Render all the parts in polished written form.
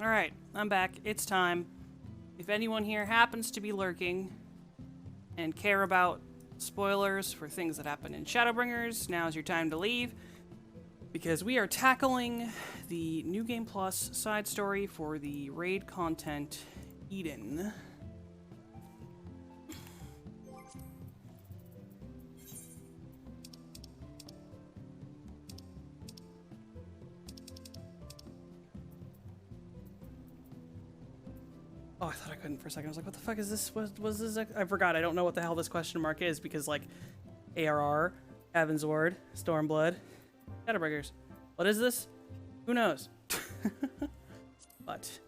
Alright, I'm back. It's time. If anyone here happens to be lurking and care about spoilers for things that happen in Shadowbringers, now's your time to leave. Because we are tackling the New Game Plus side story for the raid content Eden. Oh, I thought I couldn't for a second. I was like, what the fuck is this? Was this? I forgot. I don't know what the hell this question mark is because, like, ARR, Evansward, Stormblood, Shadowbringers. What is this? Who knows? But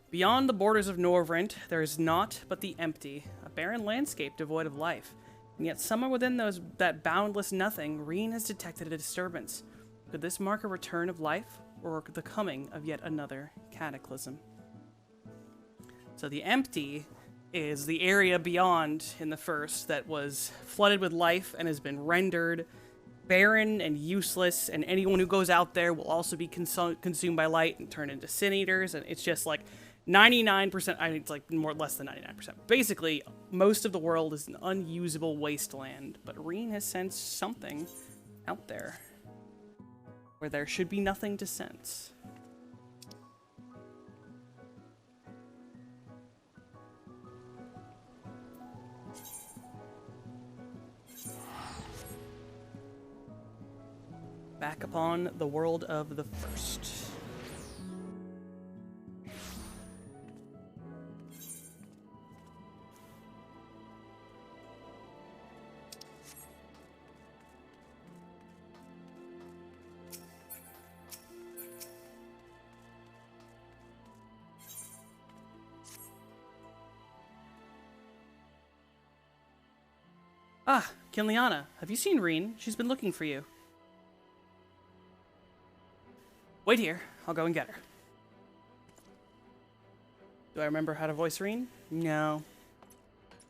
beyond the borders of Norvrent, there is naught but the empty, a barren landscape devoid of life. And yet somewhere within that boundless nothing, Reen has detected a disturbance. Could this mark a return of life, or the coming of yet another cataclysm? So the empty is the area beyond in the first that was flooded with life and has been rendered barren and useless, and anyone who goes out there will also be consumed by light and turn into sin eaters, and it's just like 99%, I mean, it's like less than 99%. Basically, most of the world is an unusable wasteland, but Reen has sensed something out there where there should be nothing to sense. Back upon the world of the first. Ah, Kinliana, have you seen Reen? She's been looking for you. Wait here. I'll go and get her. Do I remember how to voice Reen? No.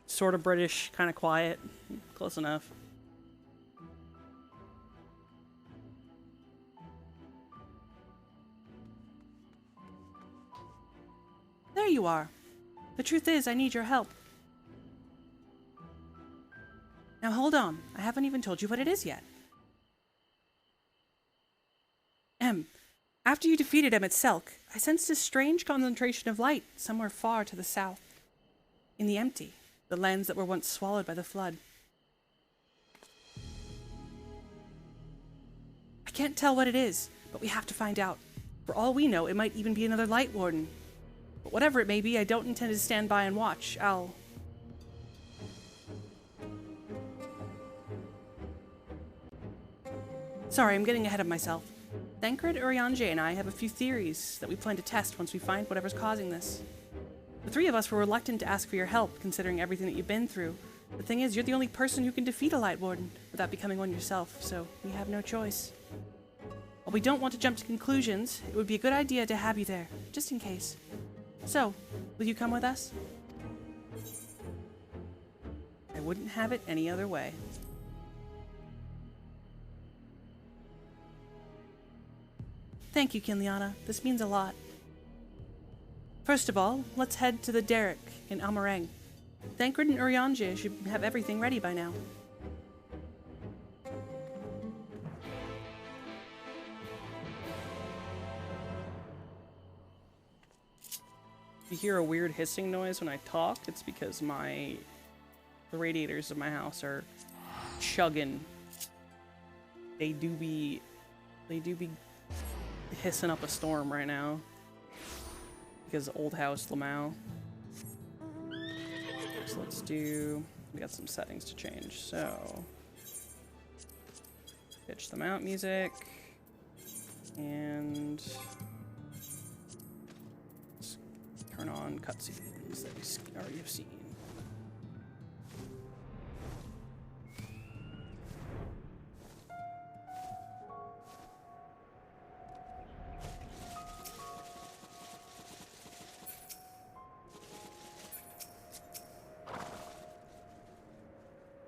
Sort of British, kind of quiet. Close enough. There you are. The truth is, I need your help. Now hold on. I haven't even told you what it is yet. After you defeated Emmett Selk, I sensed a strange concentration of light somewhere far to the south. In the empty, the lands that were once swallowed by the flood. I can't tell what it is, but we have to find out. For all we know, it might even be another Light Warden. But whatever it may be, I don't intend to stand by and watch. Sorry, I'm getting ahead of myself. Thancred, Urianger, and I have a few theories that we plan to test once we find whatever's causing this. The three of us were reluctant to ask for your help, considering everything that you've been through. The thing is, you're the only person who can defeat a Light Warden without becoming one yourself, so we have no choice. While we don't want to jump to conclusions, it would be a good idea to have you there, just in case. So, will you come with us? I wouldn't have it any other way. Thank you, Kinliana. This means a lot. First of all, let's head to the Derrick in Amarang. Thancred and Urianger should have everything ready by now. If you hear a weird hissing noise when I talk, it's because the radiators of my house are chugging. They do be hissing up a storm right now because Old House Lamau. So we got some settings to change. So pitch them out music and turn on cutscenes that we already have seen.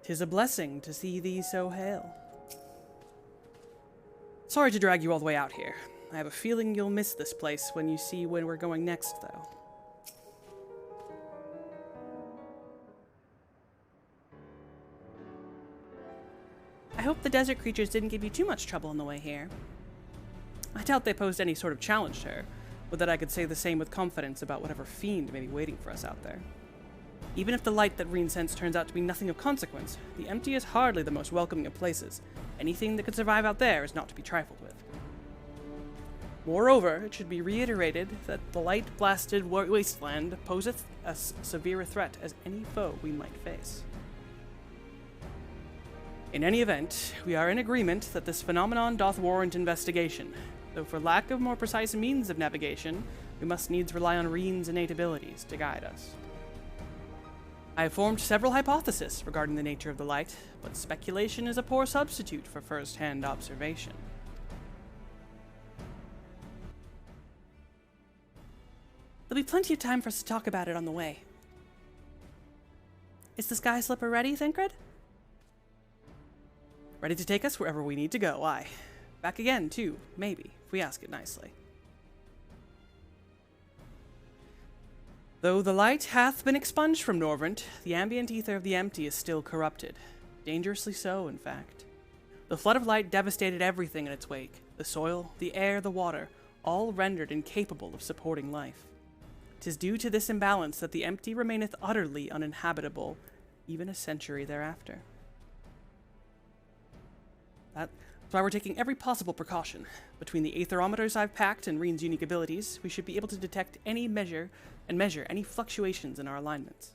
"'Tis a blessing to see thee so hale." Sorry to drag you all the way out here. I have a feeling you'll miss this place when you see where we're going next, though. I hope the desert creatures didn't give you too much trouble on the way here. I doubt they posed any sort of challenge to her, but that I could say the same with confidence about whatever fiend may be waiting for us out there. Even if the light that Reen sends turns out to be nothing of consequence, the Empty is hardly the most welcoming of places. Anything that could survive out there is not to be trifled with. Moreover, it should be reiterated that the light-blasted wasteland poseth as severe a threat as any foe we might face. In any event, we are in agreement that this phenomenon doth warrant investigation, though for lack of more precise means of navigation, we must needs rely on Reen's innate abilities to guide us. I have formed several hypotheses regarding the nature of the light, but speculation is a poor substitute for first-hand observation. There'll be plenty of time for us to talk about it on the way. Is the Sky Slipper ready, Thancred? Ready to take us wherever we need to go, aye. Back again, too, maybe, if we ask it nicely. Though the light hath been expunged from Norvrent, the ambient ether of the Empty is still corrupted. Dangerously so, in fact. The flood of light devastated everything in its wake. The soil, the air, the water, all rendered incapable of supporting life. 'Tis due to this imbalance that the Empty remaineth utterly uninhabitable, even a century thereafter. That's why we're taking every possible precaution. Between the aetherometers I've packed and Reen's unique abilities, we should be able to detect any measure any fluctuations in our alignments.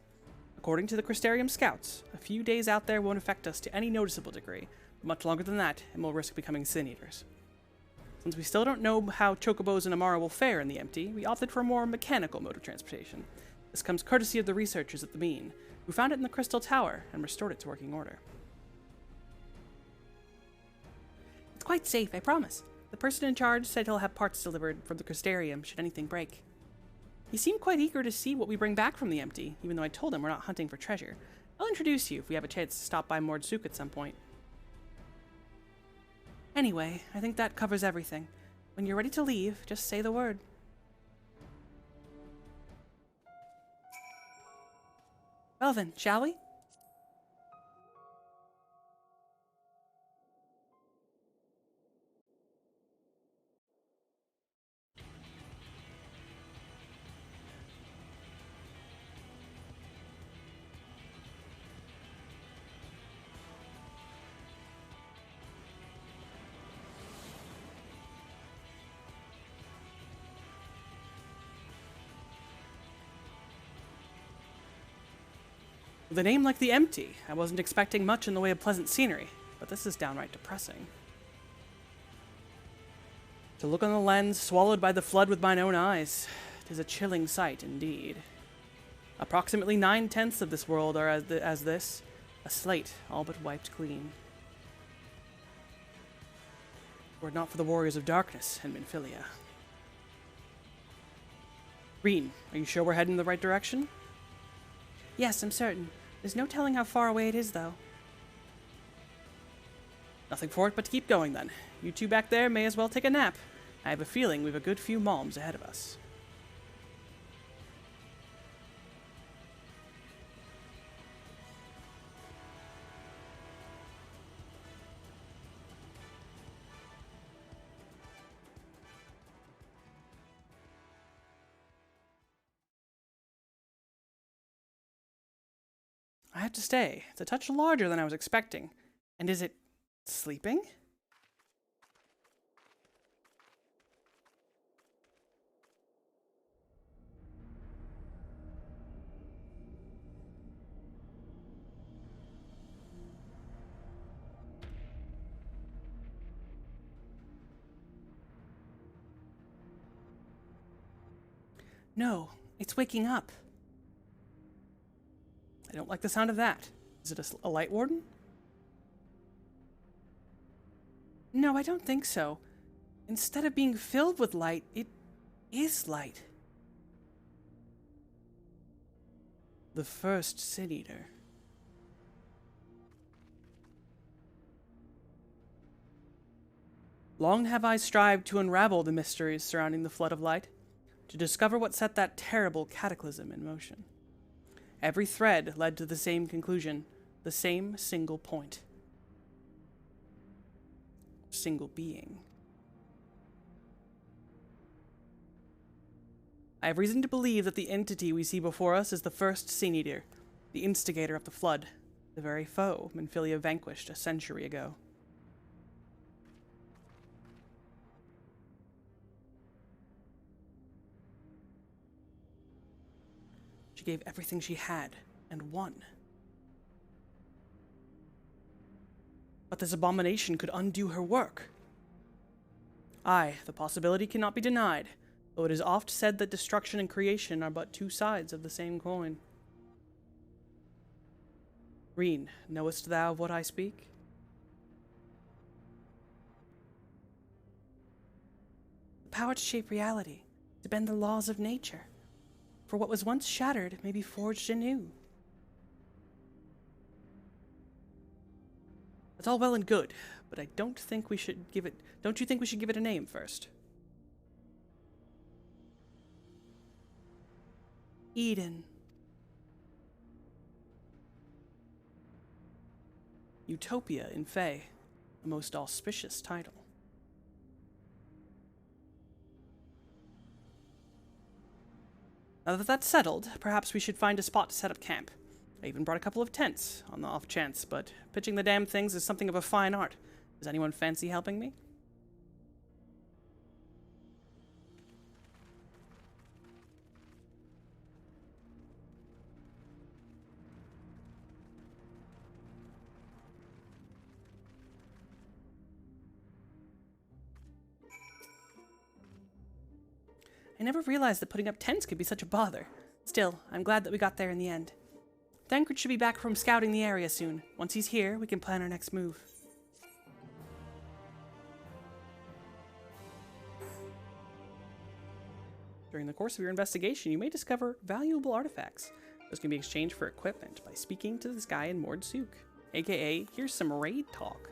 According to the Crystarium scouts, a few days out there won't affect us to any noticeable degree, but much longer than that, and we'll risk becoming sin eaters. Since we still don't know how Chocobos and Amara will fare in the Empty, we opted for a more mechanical mode of transportation. This comes courtesy of the researchers at the Bean, who found it in the Crystal Tower and restored it to working order. It's quite safe, I promise. The person in charge said he'll have parts delivered from the Crystarium should anything break. He seemed quite eager to see what we bring back from the Empty, even though I told him we're not hunting for treasure. I'll introduce you if we have a chance to stop by Mordsuk at some point. Anyway, I think that covers everything. When you're ready to leave, just say the word. Well then, shall we? With a name like the Empty, I wasn't expecting much in the way of pleasant scenery, but this is downright depressing. To look on the lens swallowed by the flood with mine own eyes, 'tis a chilling sight indeed. Approximately 9/10 of this world are as this, a slate all but wiped clean. Were it not for the warriors of darkness and Minfilia. Reen, are you sure we're heading in the right direction? Yes, I'm certain. There's no telling how far away it is, though. Nothing for it but to keep going, then. You two back there may as well take a nap. I have a feeling we've a good few malms ahead of us. I have to stay. It's a touch larger than I was expecting. And is it sleeping? No, it's waking up. I don't like the sound of that. Is it a light warden? No, I don't think so. Instead of being filled with light, it is light. The first Sin Eater. Long have I strived to unravel the mysteries surrounding the flood of light, to discover what set that terrible cataclysm in motion. Every thread led to the same conclusion, the same single point. Single being. I have reason to believe that the entity we see before us is the first Sin Eater, the instigator of the flood, the very foe Minfilia vanquished a century ago. She gave everything she had, and won. But this abomination could undo her work. Aye, the possibility cannot be denied, though it is oft said that destruction and creation are but two sides of the same coin. Reen, knowest thou of what I speak? The power to shape reality, to bend the laws of nature. For what was once shattered may be forged anew. That's all well and good, but I don't think we should give it... Don't you think we should give it a name first? Eden. Utopia in Fae, a most auspicious title. Now that that's settled, perhaps we should find a spot to set up camp. I even brought a couple of tents, on the off chance, but pitching the damn things is something of a fine art. Does anyone fancy helping me? I never realized that putting up tents could be such a bother. Still, I'm glad that we got there in the end. Thancred should be back from scouting the area soon. Once he's here, we can plan our next move. During the course of your investigation, you may discover valuable artifacts. Those can be exchanged for equipment by speaking to this guy in Mordsuk, aka here's some raid talk.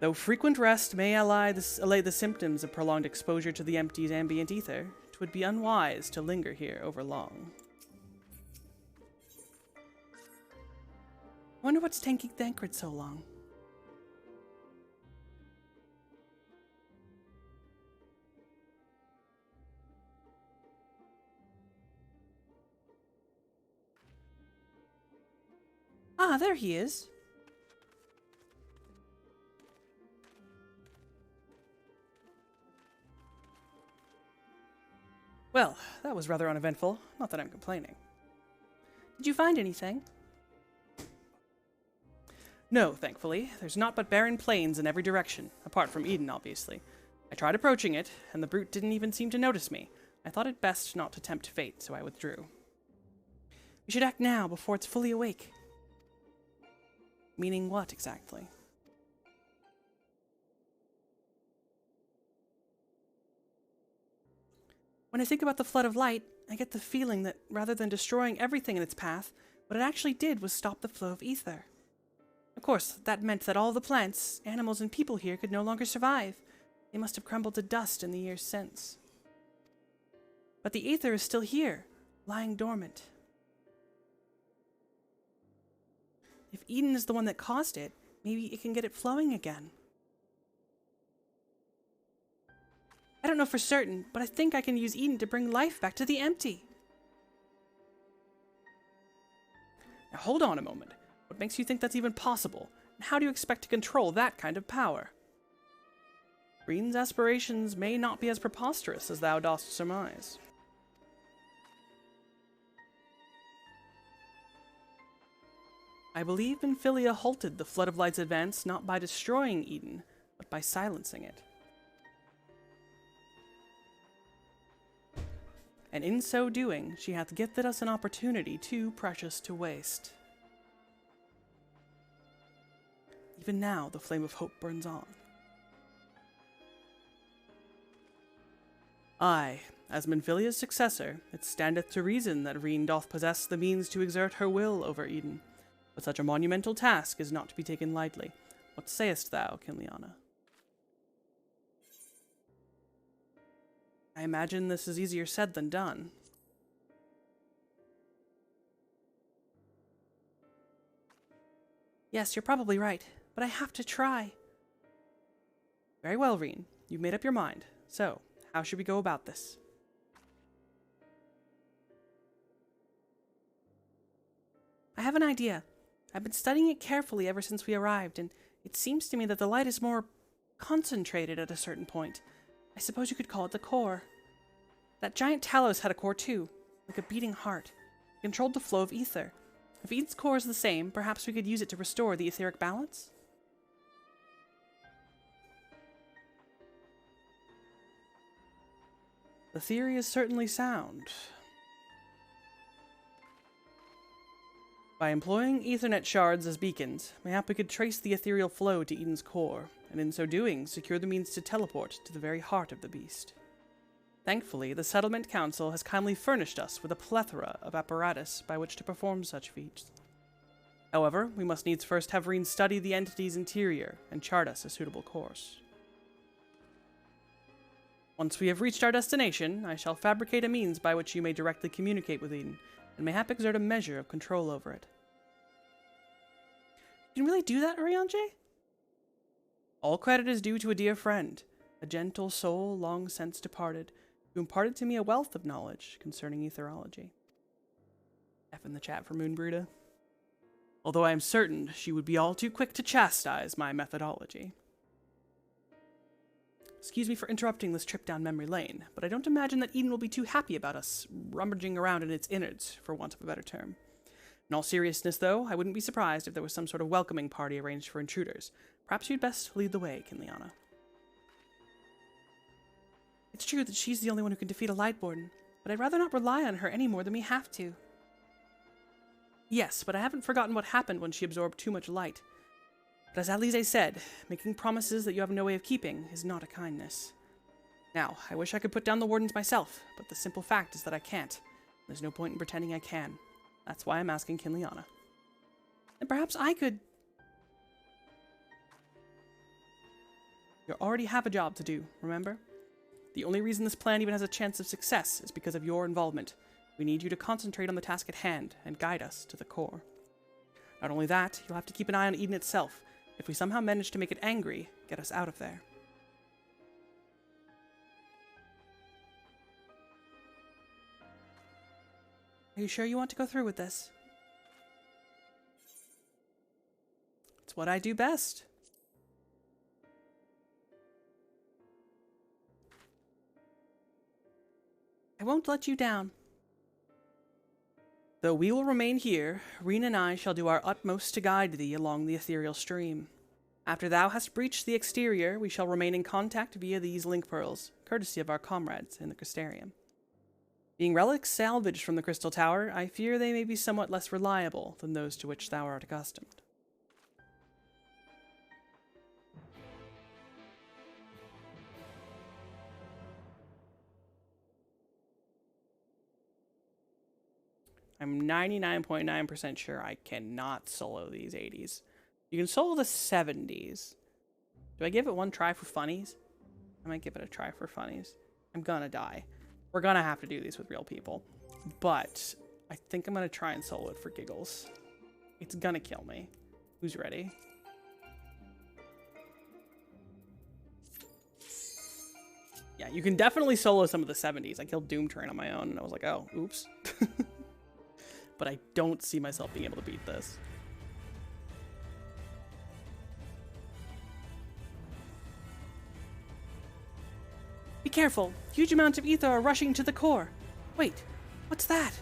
Though frequent rest may allay the symptoms of prolonged exposure to the empty's ambient ether, it would be unwise to linger here over long. I wonder what's taking Thancred so long. Ah, there he is. Well, that was rather uneventful. Not that I'm complaining. Did you find anything? No, thankfully. There's naught but barren plains in every direction, apart from Eden, obviously. I tried approaching it, and the brute didn't even seem to notice me. I thought it best not to tempt fate, so I withdrew. We should act now, before it's fully awake. Meaning what, exactly? When I think about the flood of light, I get the feeling that rather than destroying everything in its path, what it actually did was stop the flow of ether. Of course, that meant that all the plants, animals, and people here could no longer survive. They must have crumbled to dust in the years since. But the ether is still here, lying dormant. If Eden is the one that caused it, maybe it can get it flowing again. I don't know for certain, but I think I can use Eden to bring life back to the empty. Now hold on a moment. What makes you think that's even possible? And how do you expect to control that kind of power? Reen's aspirations may not be as preposterous as thou dost surmise. I believe Minfilia halted the Flood of Light's advance not by destroying Eden, but by silencing it. And in so doing, she hath gifted us an opportunity too precious to waste. Even now, the flame of hope burns on. Aye, as Minfilia's successor, it standeth to reason that Reen doth possess the means to exert her will over Eden. But such a monumental task is not to be taken lightly. What sayest thou, Kinliana? I imagine this is easier said than done. Yes, you're probably right, but I have to try. Very well, Reen. You've made up your mind. So, how should we go about this? I have an idea. I've been studying it carefully ever since we arrived, and it seems to me that the light is more concentrated at a certain point. I suppose you could call it the core. That giant Talos had a core too, like a beating heart. It controlled the flow of ether. If Eden's core is the same, perhaps we could use it to restore the etheric balance? The theory is certainly sound. By employing Ethernet shards as beacons, mayhap we could trace the ethereal flow to Eden's core, and in so doing, secure the means to teleport to the very heart of the beast. Thankfully, the Settlement Council has kindly furnished us with a plethora of apparatus by which to perform such feats. However, we must needs first have Reen study the entity's interior and chart us a suitable course. Once we have reached our destination, I shall fabricate a means by which you may directly communicate with Eden, and mayhap exert a measure of control over it. You can really do that, Oriange? All credit is due to a dear friend, a gentle soul long since departed, who imparted to me a wealth of knowledge concerning etherology. F in the chat for Moonbruda. Although I am certain she would be all too quick to chastise my methodology. Excuse me for interrupting this trip down memory lane, but I don't imagine that Eden will be too happy about us rummaging around in its innards, for want of a better term. In all seriousness, though, I wouldn't be surprised if there was some sort of welcoming party arranged for intruders. Perhaps you'd best lead the way, Kinliana. It's true that she's the only one who can defeat a Lightborn, but I'd rather not rely on her any more than we have to. Yes, but I haven't forgotten what happened when she absorbed too much light. But as Alize said, making promises that you have no way of keeping is not a kindness. Now, I wish I could put down the Wardens myself, but the simple fact is that I can't. There's no point in pretending I can. That's why I'm asking Kinliana. And perhaps I could... You already have a job to do, remember? The only reason this plan even has a chance of success is because of your involvement. We need you to concentrate on the task at hand and guide us to the core. Not only that, you'll have to keep an eye on Eden itself. If we somehow manage to make it angry, get us out of there. Are you sure you want to go through with this? It's what I do best. I won't let you down. Though we will remain here, Reen and I shall do our utmost to guide thee along the ethereal stream. After thou hast breached the exterior, we shall remain in contact via these link pearls, courtesy of our comrades in the Crystarium. Being relics salvaged from the Crystal Tower, I fear they may be somewhat less reliable than those to which thou art accustomed. I'm 99.9% sure I cannot solo these 80s. You can solo the 70s. Do I give it one try for funnies? I might give it a try for funnies. I'm gonna die. We're gonna have to do these with real people. But I think I'm gonna try and solo it for giggles. It's gonna kill me. Who's ready? Yeah, you can definitely solo some of the 70s. I killed Doom Train on my own and I was like, oh, oops. But I don't see myself being able to beat this. Be careful! Huge amounts of ether are rushing to the core. Wait, what's that?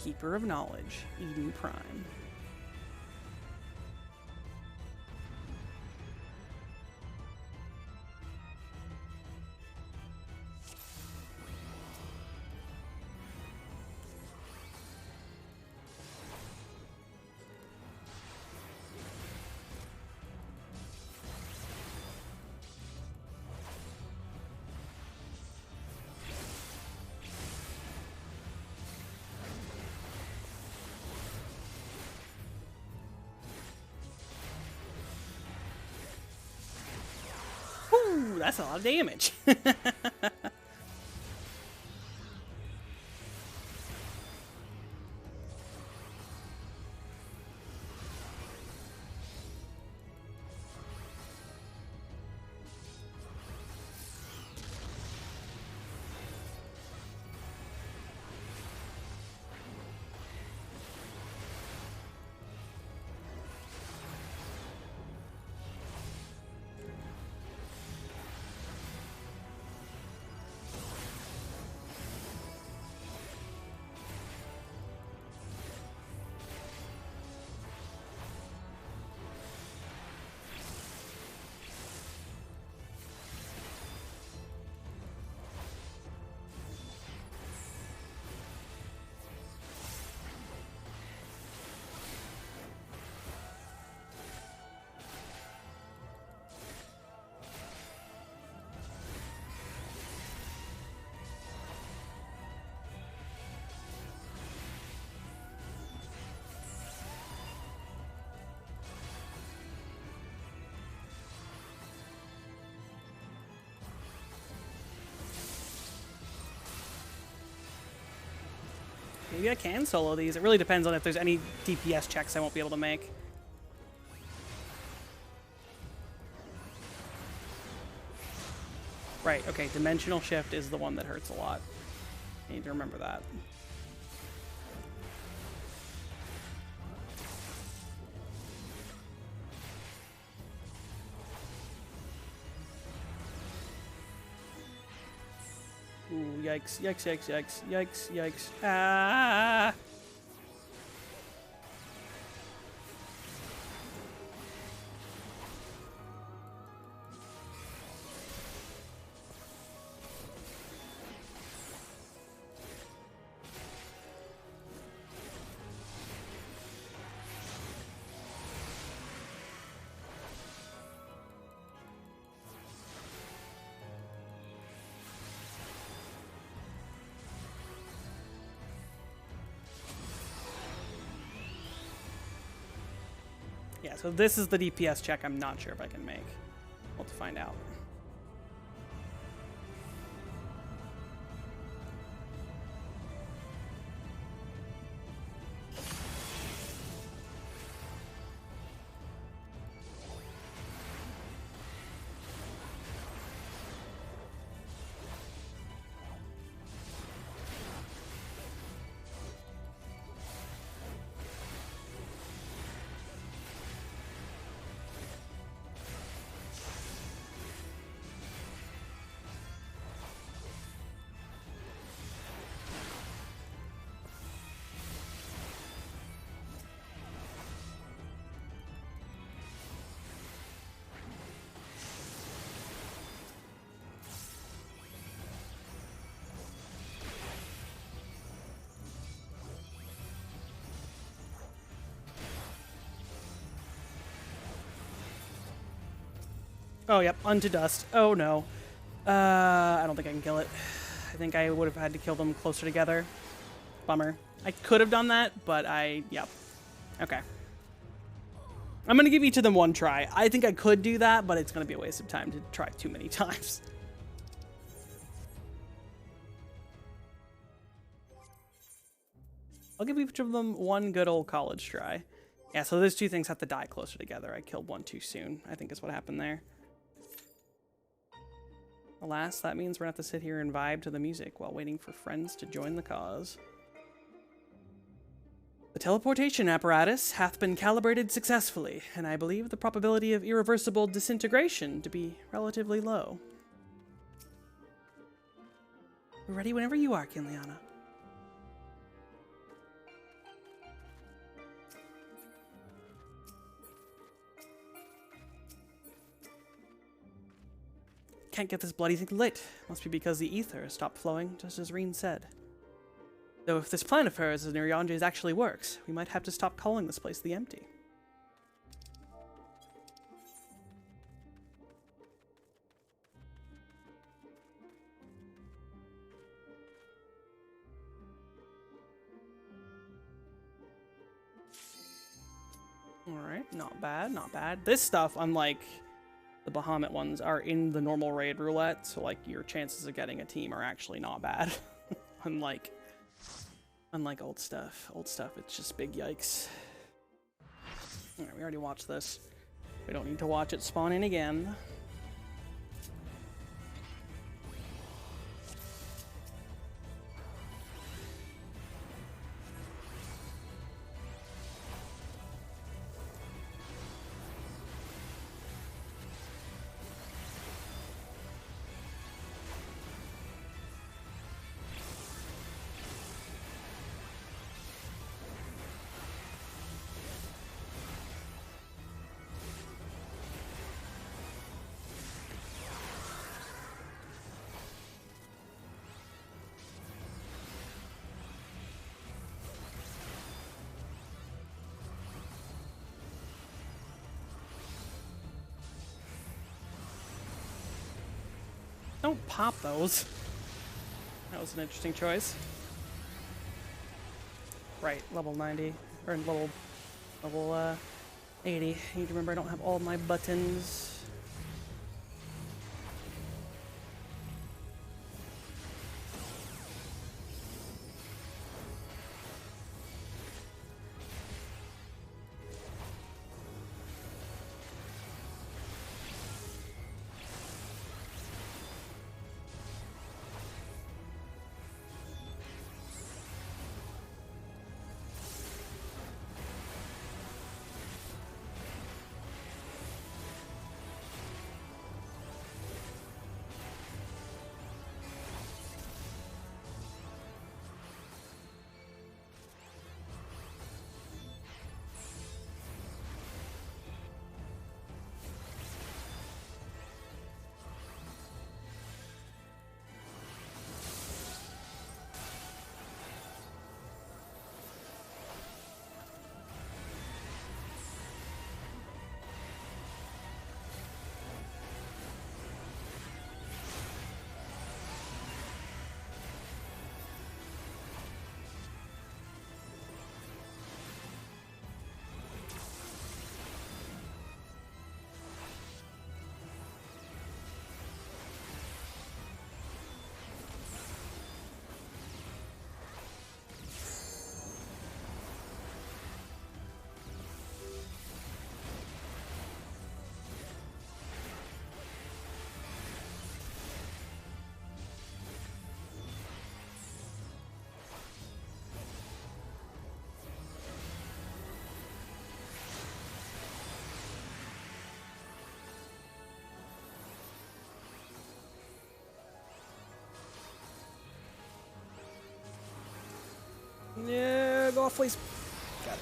Keeper of Knowledge, Eden Prime. that's a lot of damage. Maybe I can solo these. It really depends on if there's any DPS checks I won't be able to make. Right, okay, dimensional shift is the one that hurts a lot. I need to remember that. Ooh, yikes, yikes, yikes, yikes, yikes, yikes. Ah! Yeah, so this is the DPS check I'm not sure if I can make. We'll have to find out. Oh, yep, unto dust. Oh, no. I don't think I can kill it. I think I would have had to kill them closer together. Bummer. I could have done that, but yep. Okay. I'm going to give each of them one try. I think I could do that, but it's going to be a waste of time to try too many times. I'll give each of them one good old college try. Yeah, so those two things have to die closer together. I killed one too soon, I think is what happened there. Alas, that means we're going to have to sit here and vibe to the music while waiting for friends to join the cause. The teleportation apparatus hath been calibrated successfully, and I believe the probability of irreversible disintegration to be relatively low. We're ready whenever you are, Kinliana. Can't get this bloody thing lit. Must be because the ether stopped flowing, just as Reen said. Though if this plan of hers as Niryanja's actually works, we might have to stop calling this place the Empty. Alright, not bad, not bad. This stuff, unlike the Bahamut ones are in the normal raid roulette, so like your chances of getting a team are actually not bad. unlike old stuff. Old stuff, it's just big yikes. Alright, we already watched this. We don't need to watch it spawn in again. Don't pop those. That was an interesting choice. Right, level 90, or level 80. I need to remember I don't have all my buttons. Yeah, go off, please. Got it.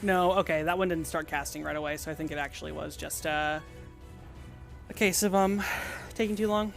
No, okay, that one didn't start casting right away, so I think it actually was just a case of taking too long.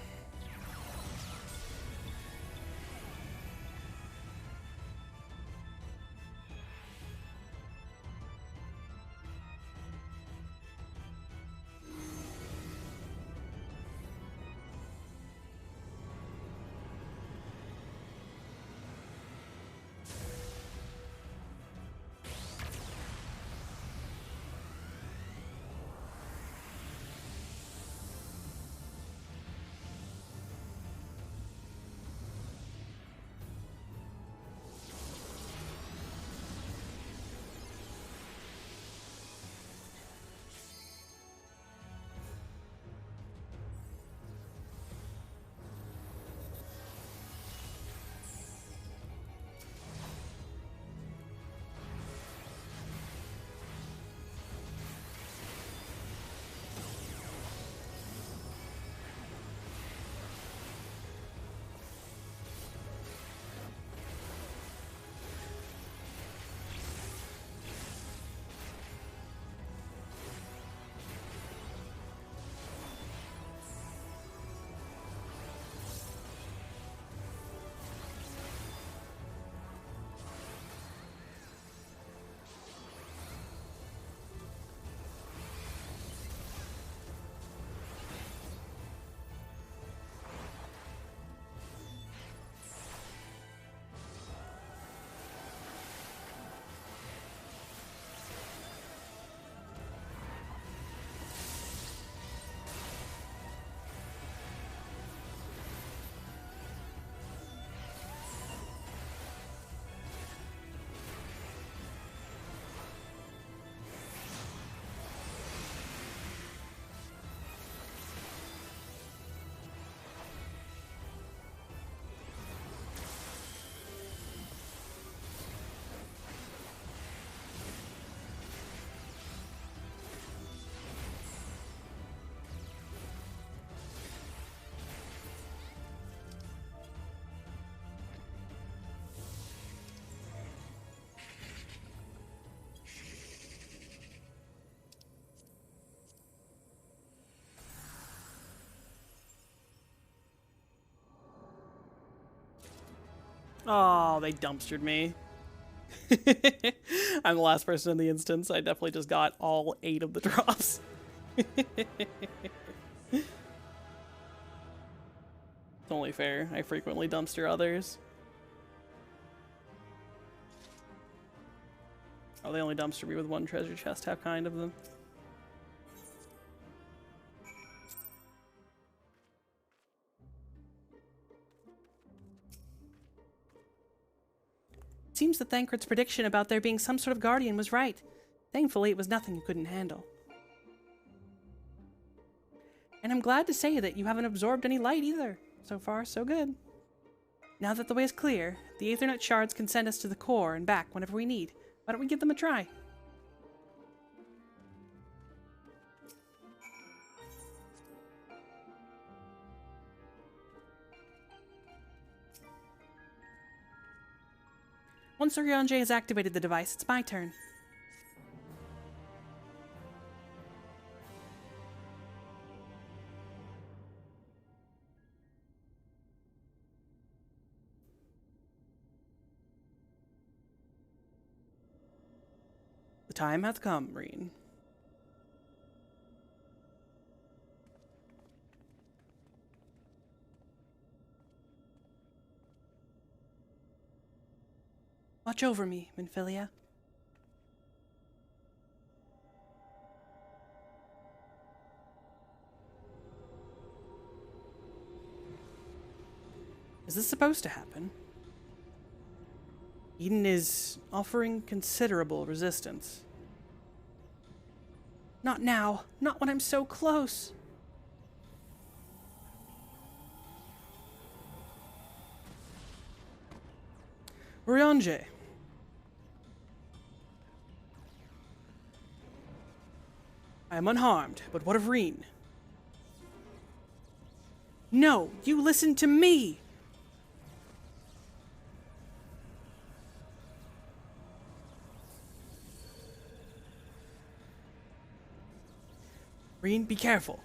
Oh, they dumpstered me. I'm the last person in the instance. I definitely just got all 8 of the drops. It's only fair. I frequently dumpster others. Oh, they only dumpster me with 1 treasure chest. How kind of them. It seems that Thancred's prediction about there being some sort of guardian was right. Thankfully, it was nothing you couldn't handle. And I'm glad to say that you haven't absorbed any light either. So far, so good. Now that the way is clear, the Aethernet shards can send us to the core and back whenever we need. Why don't we give them a try? Once Urianger has activated the device, it's my turn. The time hath come, Reen. Watch over me, Minfilia. Is this supposed to happen? Eden is offering considerable resistance. Not now. Not when I'm so close. Urianger. I am unharmed, but what of Reen? No, you listen to me! Reen, be careful.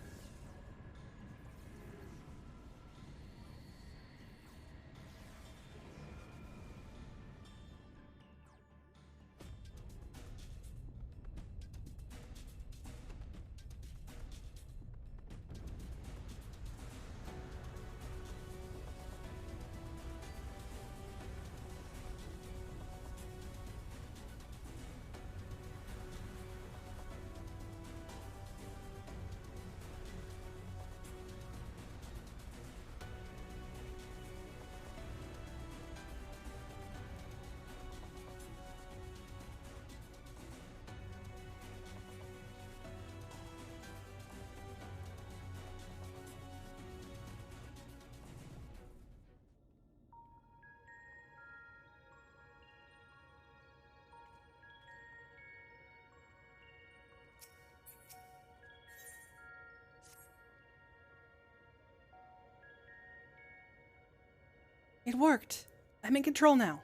It worked. I'm in control now,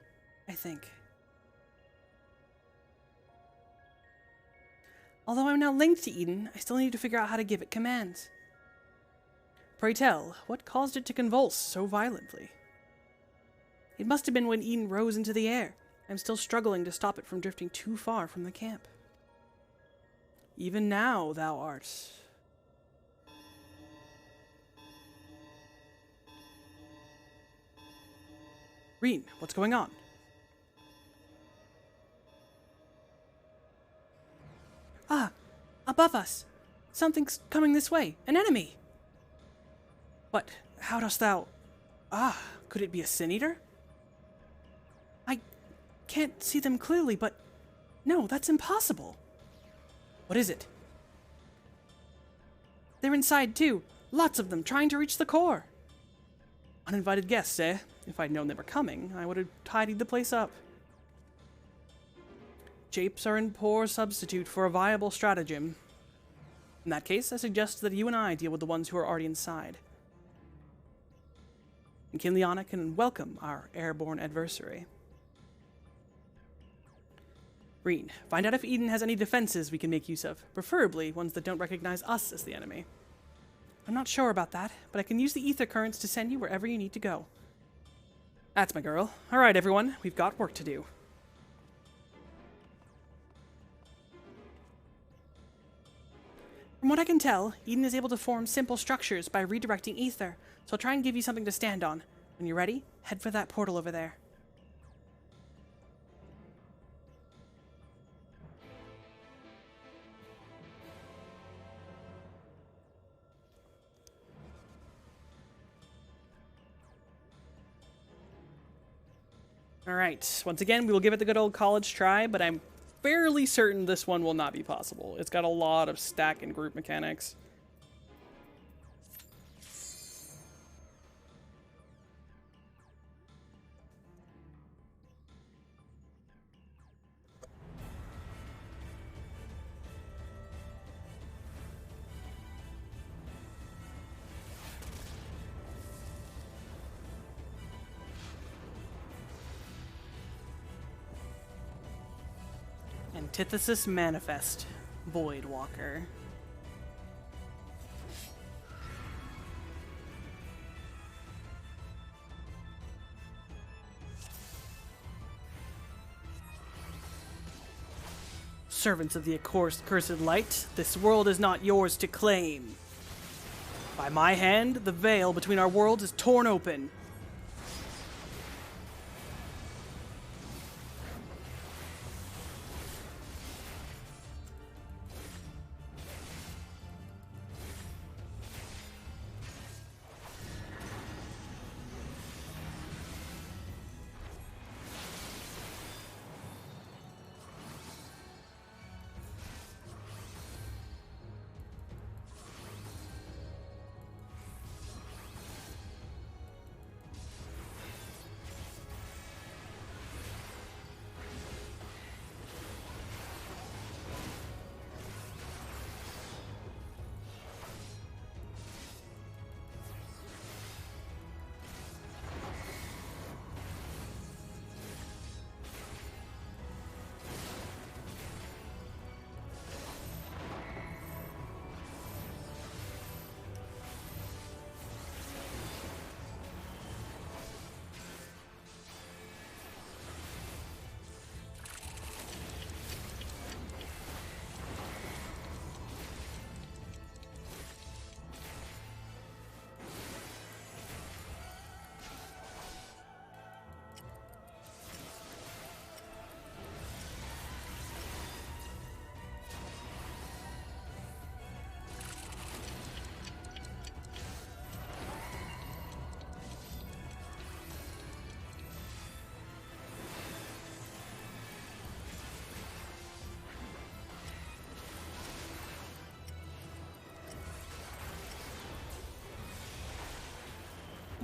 I think. Although I'm now linked to Eden, I still need to figure out how to give it commands. Pray tell, what caused it to convulse so violently? It must have been when Eden rose into the air. I'm still struggling to stop it from drifting too far from the camp. Even now thou art. Reen, what's going on? Ah, above us. Something's coming this way. An enemy. What? How dost thou... Ah, could it be a sin-eater? I can't see them clearly, but... No, that's impossible. What is it? They're inside too. Lots of them trying to reach the core. Uninvited guests, eh? If I'd known they were coming, I would have tidied the place up. Japes are in poor substitute for a viable stratagem. In that case, I suggest that you and I deal with the ones who are already inside. And Kinliana can welcome our airborne adversary. Reen, find out if Eden has any defenses we can make use of, preferably ones that don't recognize us as the enemy. I'm not sure about that, but I can use the ether currents to send you wherever you need to go. That's my girl. Alright, everyone. We've got work to do. From what I can tell, Eden is able to form simple structures by redirecting ether, so I'll try and give you something to stand on. When you're ready, head for that portal over there. Alright, once again, we will give it the good old college try, but I'm fairly certain this one will not be possible. It's got a lot of stack and group mechanics. Antithesis Manifest, Voidwalker. Servants of the accursed light, this world is not yours to claim. By my hand, the veil between our worlds is torn open.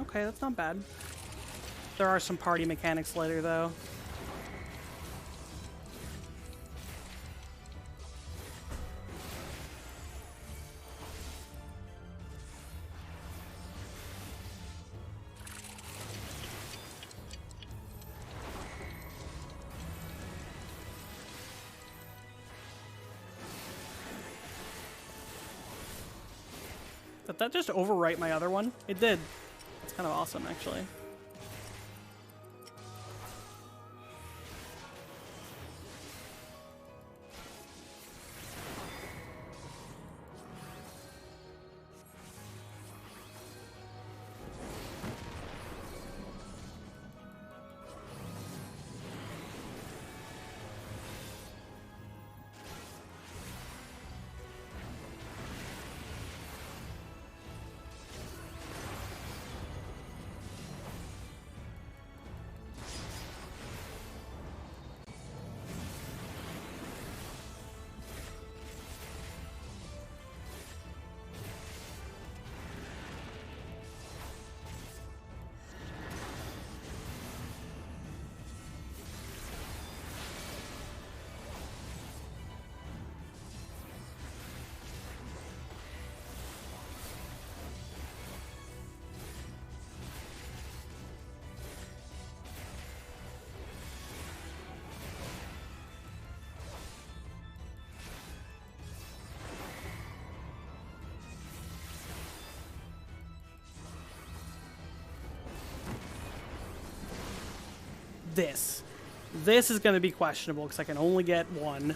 Okay, that's not bad. There are some party mechanics later, though. Did that just overwrite my other one? It did. It's kind of awesome, actually. this. This is going to be questionable because I can only get one.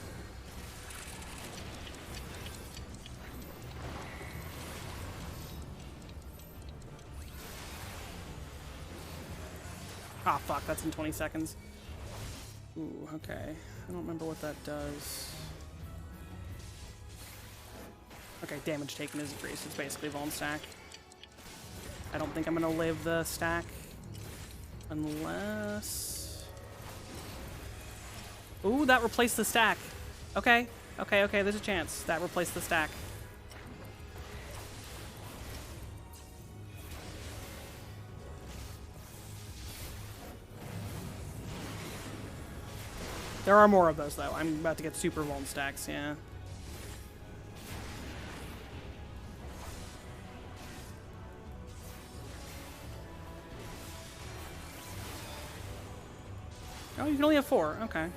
Ah, fuck, that's in 20 seconds. Ooh, okay. I don't remember what that does. Okay, damage taken is increased. It's basically Vuln stack. I don't think I'm gonna live the stack. Unless... Ooh, that replaced the stack. Okay, okay, okay, there's a chance. That replaced the stack. There are more of those, though. I'm about to get super Vuln stacks, yeah. Oh, you can only have 4. Okay.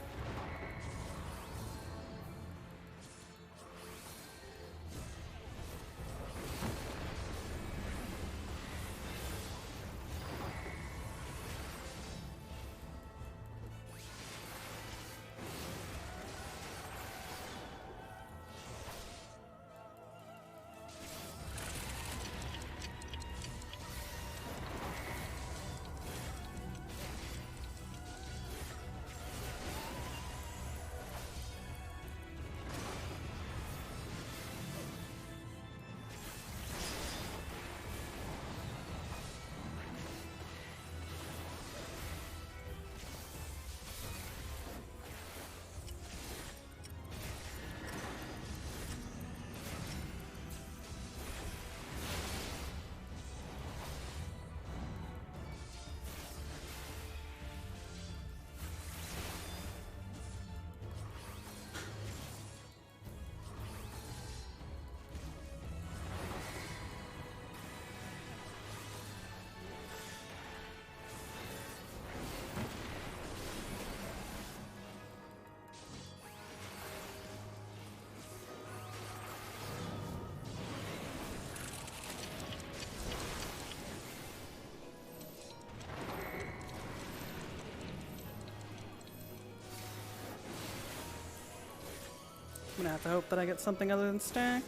I'm gonna have to hope that I get something other than stack.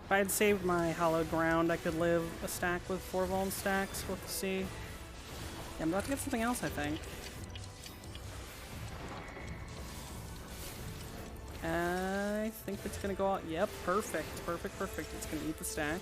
If I had saved my hallowed ground, I could live a stack with 4 Vuln stacks. We'll see. Yeah, I'm about to get something else, I think. I think it's gonna go out. Yep, perfect, perfect, perfect. It's gonna eat the stack.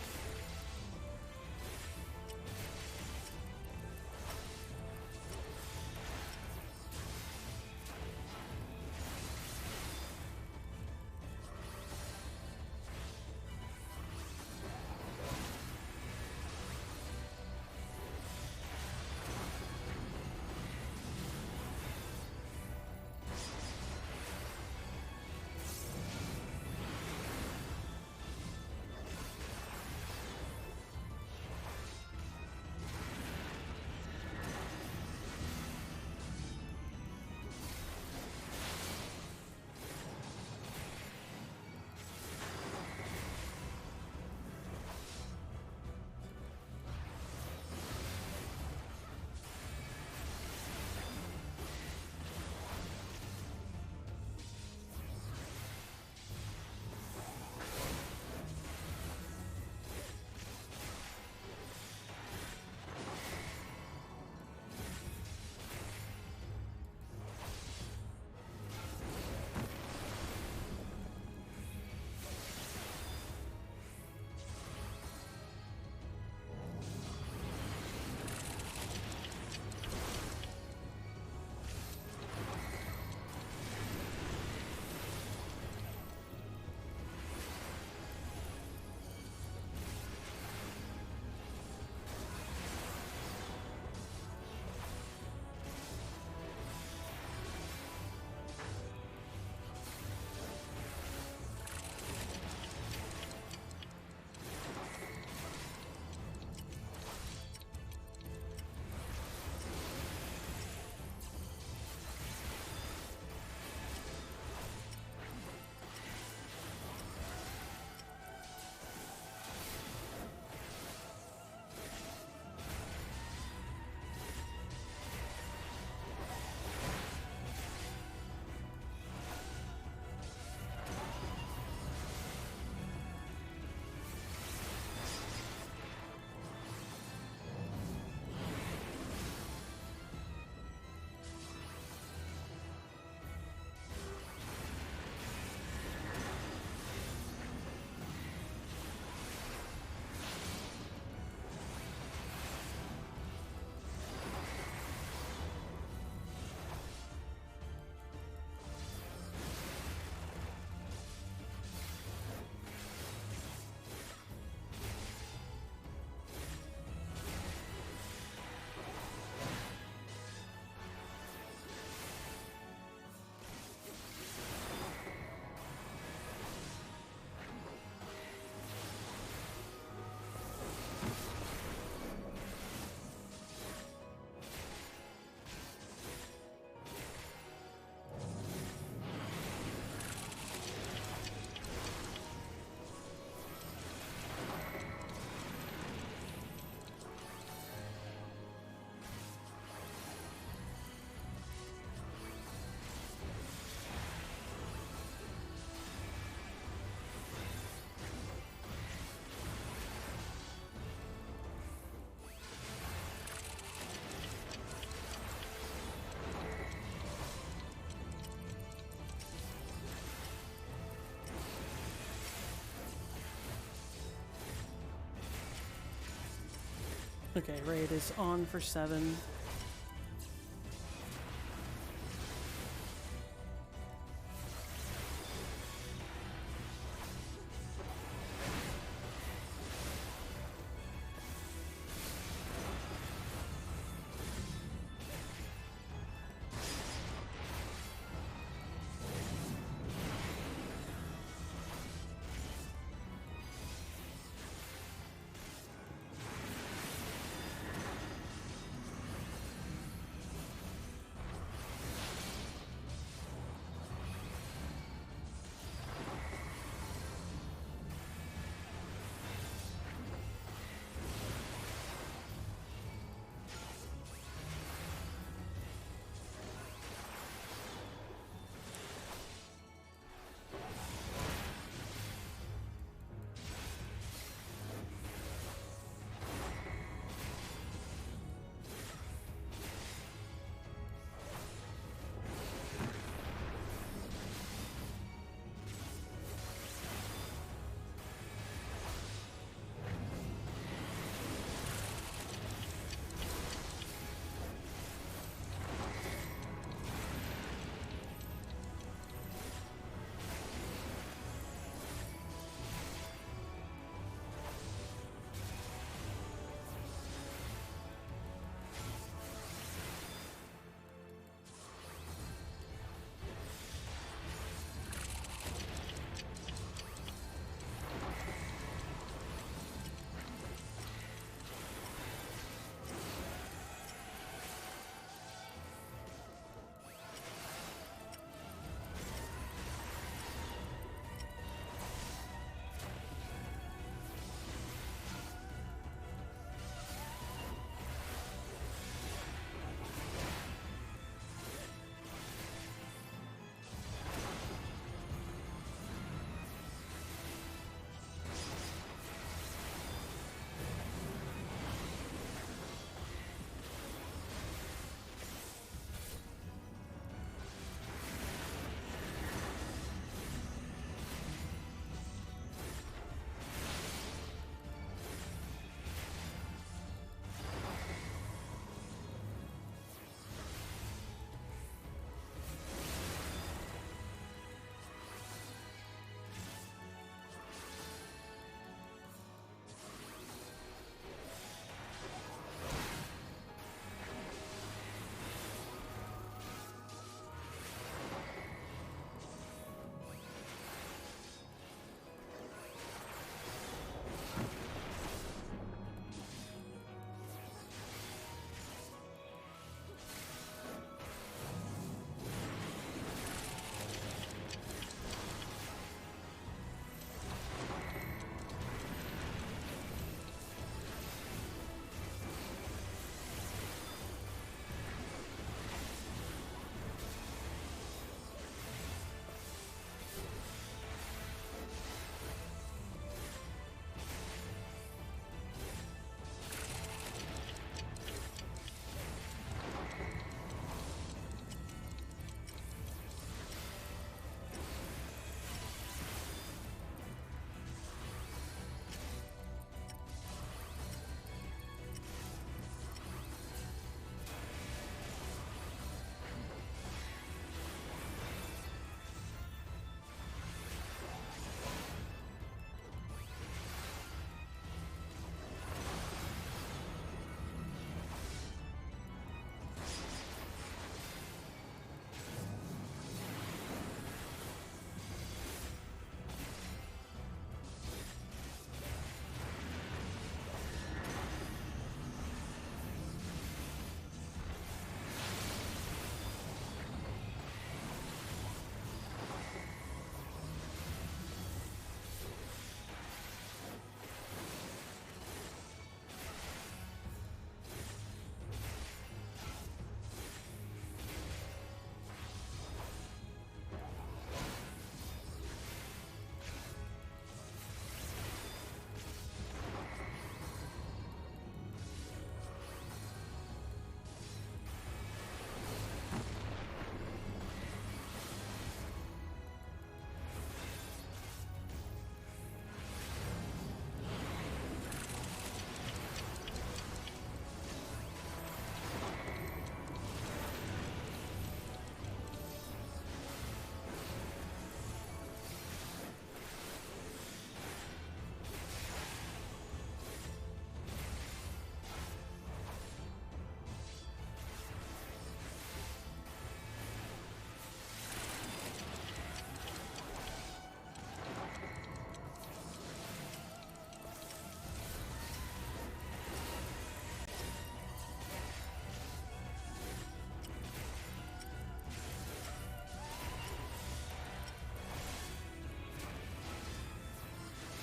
Okay, raid is on for 7.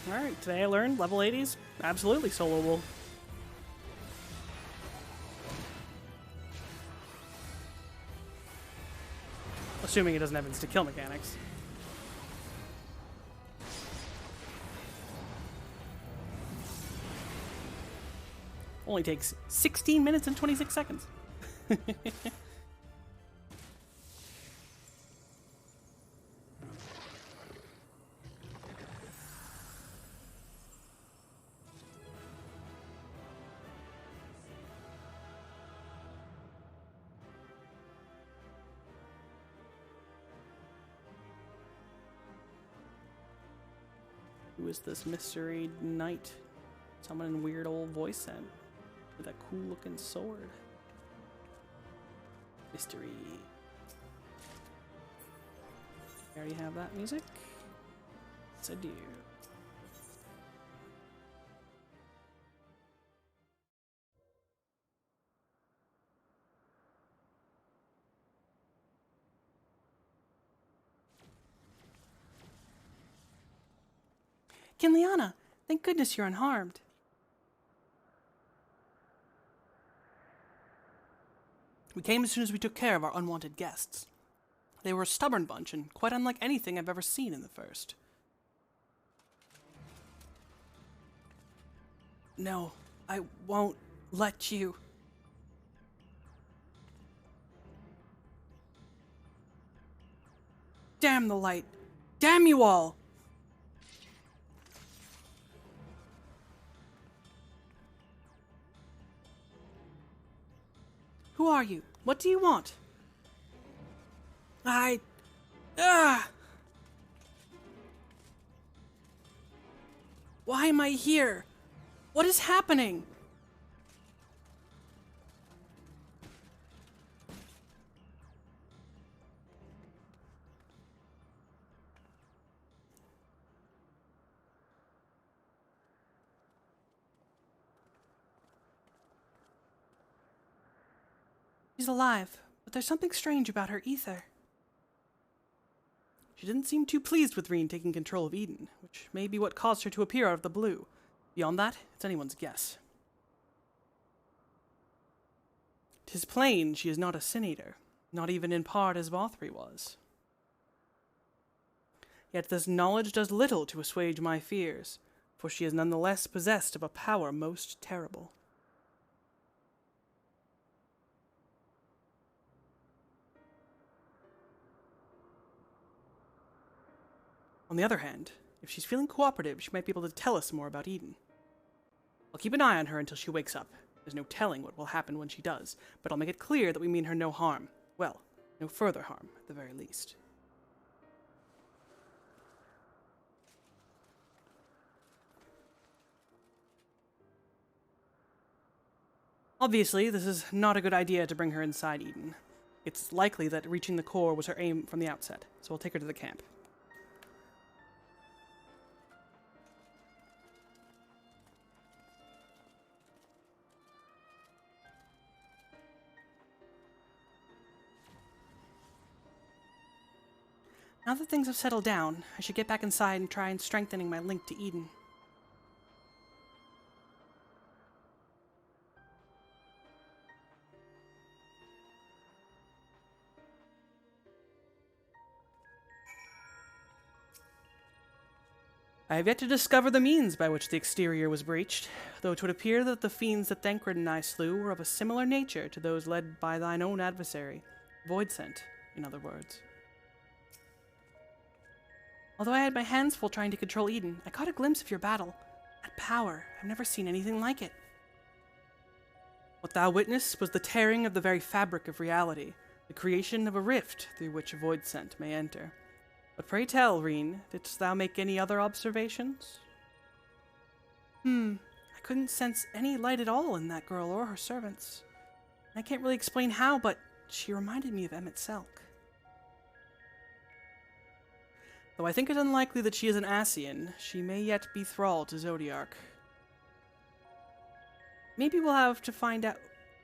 Alright, today I learned level 80s, absolutely soloable. Assuming it doesn't have insta-kill mechanics. Only takes 16 minutes and 26 seconds. Who is this mystery knight? Someone in weird old voice set with that cool looking sword. Mystery. I already have that music. Yes, I do. Kinliana, thank goodness you're unharmed. We came as soon as we took care of our unwanted guests. They were a stubborn bunch and quite unlike anything I've ever seen in the first. No, I won't let you. Damn the light. Damn you all! Who are you? What do you want? Why am I here? What is happening? She's alive, but there's something strange about her ether. She didn't seem too pleased with Reen taking control of Eden, which may be what caused her to appear out of the blue. Beyond that, it's anyone's guess. 'Tis plain she is not a sin eater, not even in part as Vothri was. Yet this knowledge does little to assuage my fears, for she is nonetheless possessed of a power most terrible. On the other hand, if she's feeling cooperative, she might be able to tell us more about Eden. I'll keep an eye on her until she wakes up. There's no telling what will happen when she does, but I'll make it clear that we mean her no harm. Well, no further harm, at the very least. Obviously, this is not a good idea to bring her inside Eden. It's likely that reaching the core was her aim from the outset, so we'll take her to the camp. Now that things have settled down, I should get back inside and try strengthening my link to Eden. I have yet to discover the means by which the exterior was breached, though it would appear that the fiends that Thancred and I slew were of a similar nature to those led by thine own adversary, Voidsent, in other words. Although I had my hands full trying to control Eden, I caught a glimpse of your battle. That power, I've never seen anything like it. What thou witnessed was the tearing of the very fabric of reality, the creation of a rift through which Voidsent may enter. But pray tell, Reen, didst thou make any other observations? I couldn't sense any light at all in that girl or her servants. I can't really explain how, but she reminded me of Emmett Selk. Though I think it unlikely that she is an Ascian, she may yet be thrall to Zodiark. Maybe we'll have to find out.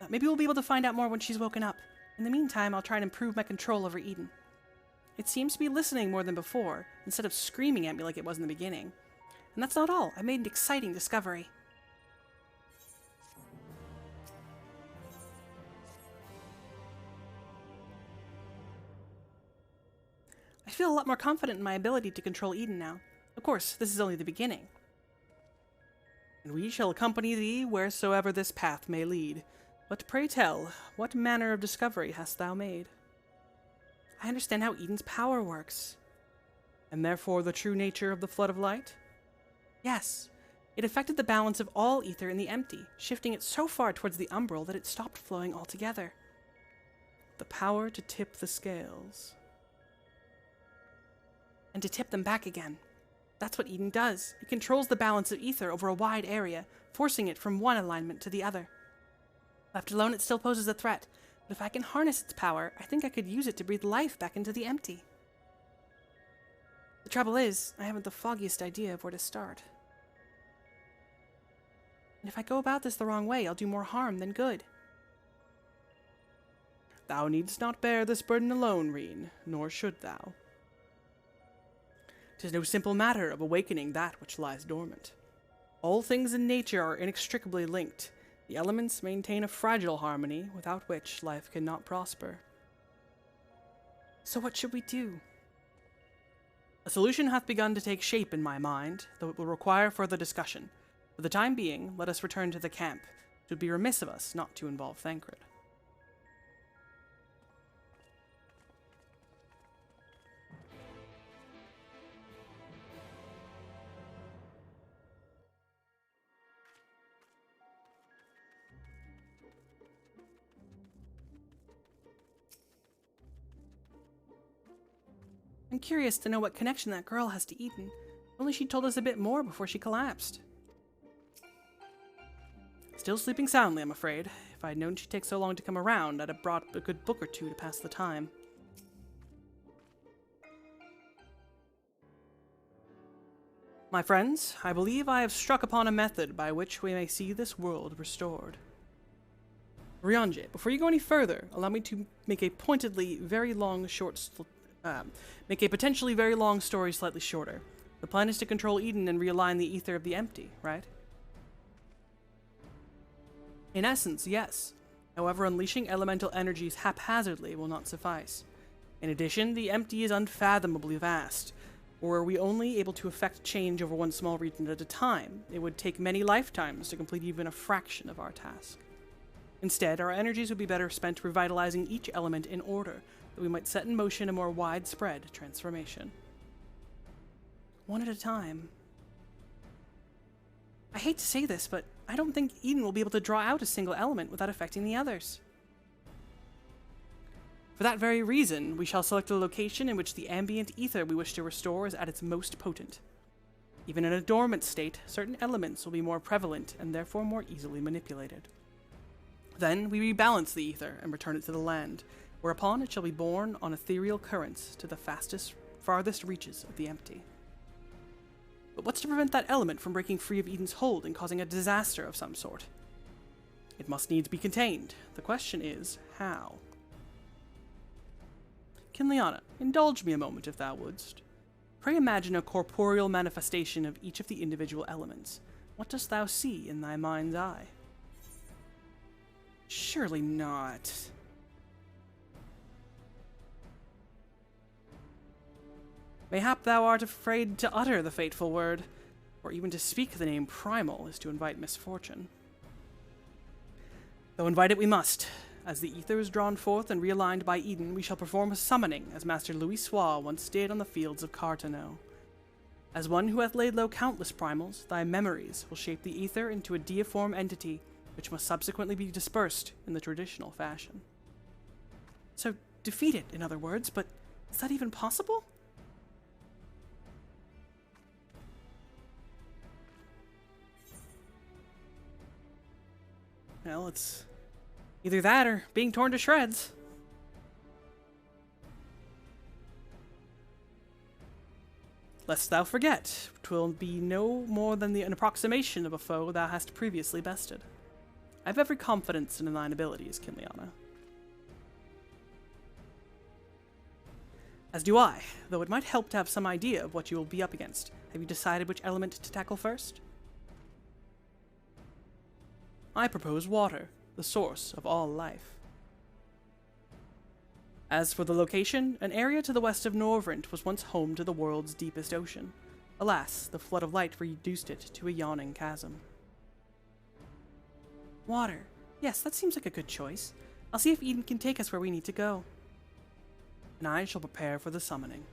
Maybe we'll be able to find out more when she's woken up. In the meantime, I'll try and improve my control over Eden. It seems to be listening more than before, instead of screaming at me like it was in the beginning. And that's not all. I made an exciting discovery. I feel a lot more confident in my ability to control Eden now. Of course, this is only the beginning. And we shall accompany thee wheresoever this path may lead. But pray tell, what manner of discovery hast thou made? I understand how Eden's power works. And therefore the true nature of the flood of light? Yes. It affected the balance of all ether in the empty, shifting it so far towards the umbral that it stopped flowing altogether. The power to tip the scales. And to tip them back again. That's what Eden does. It controls the balance of ether over a wide area, forcing it from one alignment to the other. Left alone, it still poses a threat, but if I can harness its power, I think I could use it to breathe life back into the empty. The trouble is, I haven't the foggiest idea of where to start. And if I go about this the wrong way, I'll do more harm than good. Thou needst not bear this burden alone, Reen, nor should thou. 'Tis no simple matter of awakening that which lies dormant. All things in nature are inextricably linked. The elements maintain a fragile harmony, without which life cannot prosper. So what should we do? A solution hath begun to take shape in my mind, though it will require further discussion. For the time being, let us return to the camp. It would be remiss of us not to involve Thancred. I'm curious to know what connection that girl has to Eden. If only she told us a bit more before she collapsed. Still sleeping soundly, I'm afraid. If I'd known she'd take so long to come around, I'd have brought a good book or two to pass the time. My friends, I believe I have struck upon a method by which we may see this world restored. Ryanje, before you go any further, allow me to make a potentially very long story slightly shorter. The plan is to control Eden and realign the ether of the empty, right? In essence, yes. However, unleashing elemental energies haphazardly will not suffice. In addition, the empty is unfathomably vast. Were we only able to effect change over one small region at a time, it would take many lifetimes to complete even a fraction of our task. Instead, our energies would be better spent revitalizing each element in order, that we might set in motion a more widespread transformation. One at a time. I hate to say this, but I don't think Eden will be able to draw out a single element without affecting the others. For that very reason, we shall select a location in which the ambient ether we wish to restore is at its most potent. Even in a dormant state, certain elements will be more prevalent and therefore more easily manipulated. Then we rebalance the ether and return it to the land, whereupon it shall be borne on ethereal currents to the farthest reaches of the empty. But what's to prevent that element from breaking free of Eden's hold and causing a disaster of some sort? It must needs be contained. The question is, how? Kinliana, indulge me a moment if thou wouldst. Pray imagine a corporeal manifestation of each of the individual elements. What dost thou see in thy mind's eye? Surely not. Mayhap thou art afraid to utter the fateful word, or even to speak the name primal is to invite misfortune. Though invite it we must. As the ether is drawn forth and realigned by Eden, we shall perform a summoning, as Master Louis Soir once did on the fields of Cartano. As one who hath laid low countless primals, thy memories will shape the ether into a deiform entity, which must subsequently be dispersed in the traditional fashion. So, defeat it, in other words, but is that even possible? Well, it's either that or being torn to shreds. Lest thou forget, 'twill be no more than an approximation of a foe thou hast previously bested. I have every confidence in thine abilities, Kinliana. As do I, though it might help to have some idea of what you will be up against. Have you decided which element to tackle first? I propose water, the source of all life. As for the location, an area to the west of Norvrent was once home to the world's deepest ocean. Alas, the flood of light reduced it to a yawning chasm. Water. Yes, that seems like a good choice. I'll see if Eden can take us where we need to go. And I shall prepare for the summoning.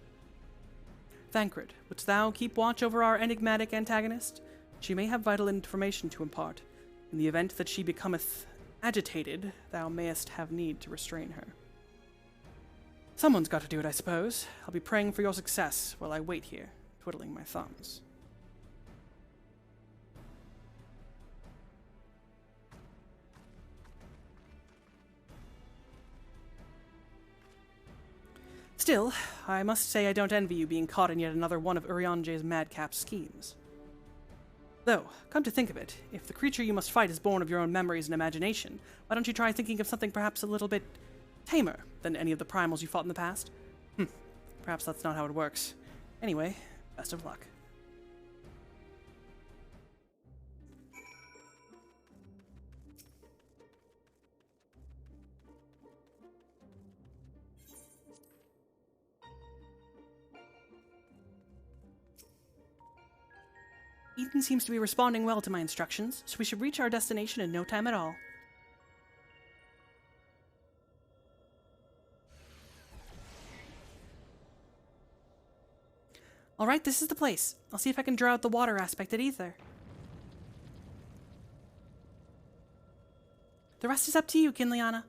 Thancred, wouldst thou keep watch over our enigmatic antagonist? She may have vital information to impart. In the event that she becometh agitated, thou mayest have need to restrain her. Someone's got to do it, I suppose. I'll be praying for your success while I wait here, twiddling my thumbs. Still, I must say I don't envy you being caught in yet another one of Urianje's madcap schemes. Though, come to think of it, if the creature you must fight is born of your own memories and imagination, why don't you try thinking of something perhaps a little bit tamer than any of the primals you fought in the past? Perhaps that's not how it works. Anyway, best of luck. Eden seems to be responding well to my instructions, so we should reach our destination in no time at all. Alright, this is the place. I'll see if I can draw out the water aspect at Ether. The rest is up to you, Kinliana.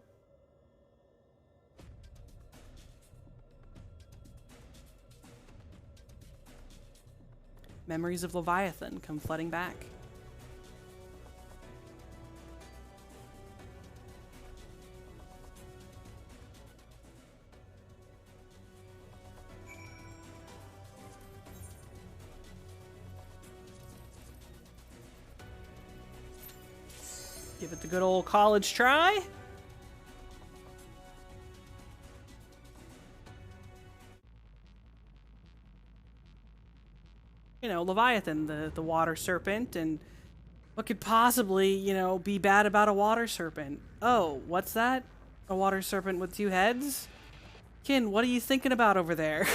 Memories of Leviathan come flooding back. Give it the good old college try. You know, Leviathan, the water serpent, and what could possibly, you know, be bad about a water serpent? Oh, what's that? A water serpent with two heads? Kin, what are you thinking about over there?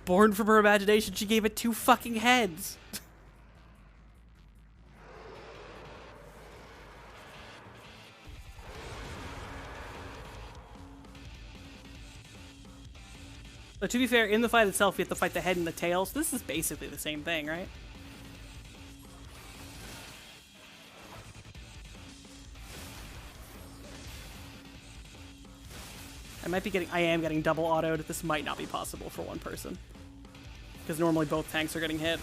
Born from her imagination, she gave it two fucking heads. But to be fair, in the fight itself, you have to fight the head and the tail, so this is basically the same thing, right? I am getting double autoed. This might not be possible for one person. Because normally both tanks are getting hit.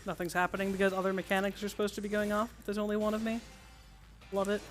Nothing's happening because other mechanics are supposed to be going off. If there's only one of me. Love it.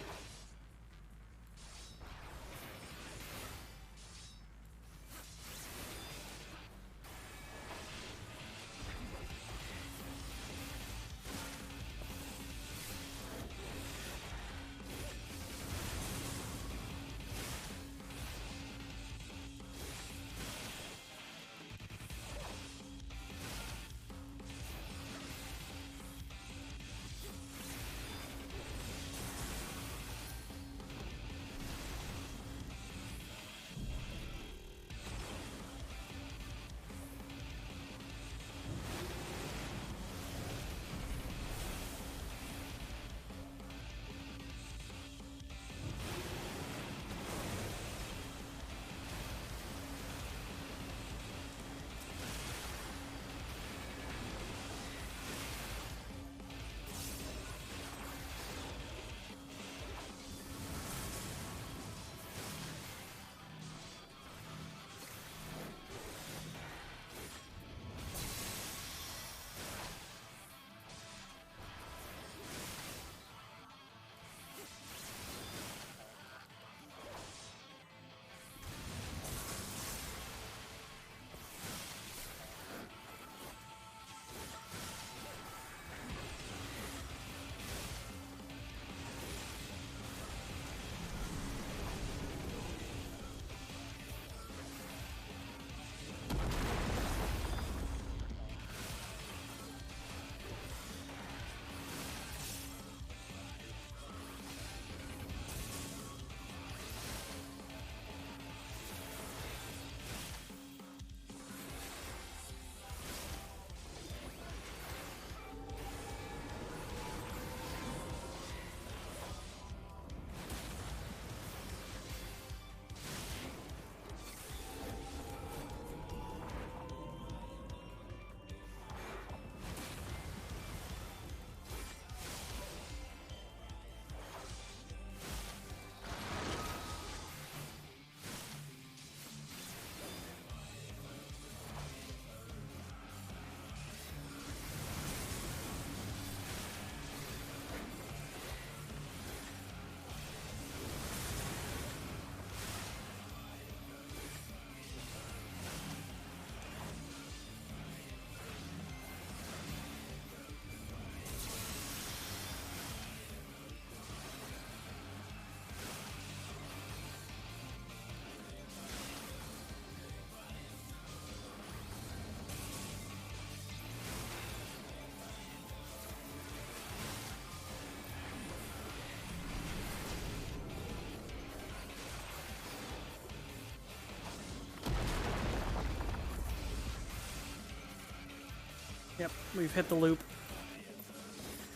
Yep, we've hit the loop.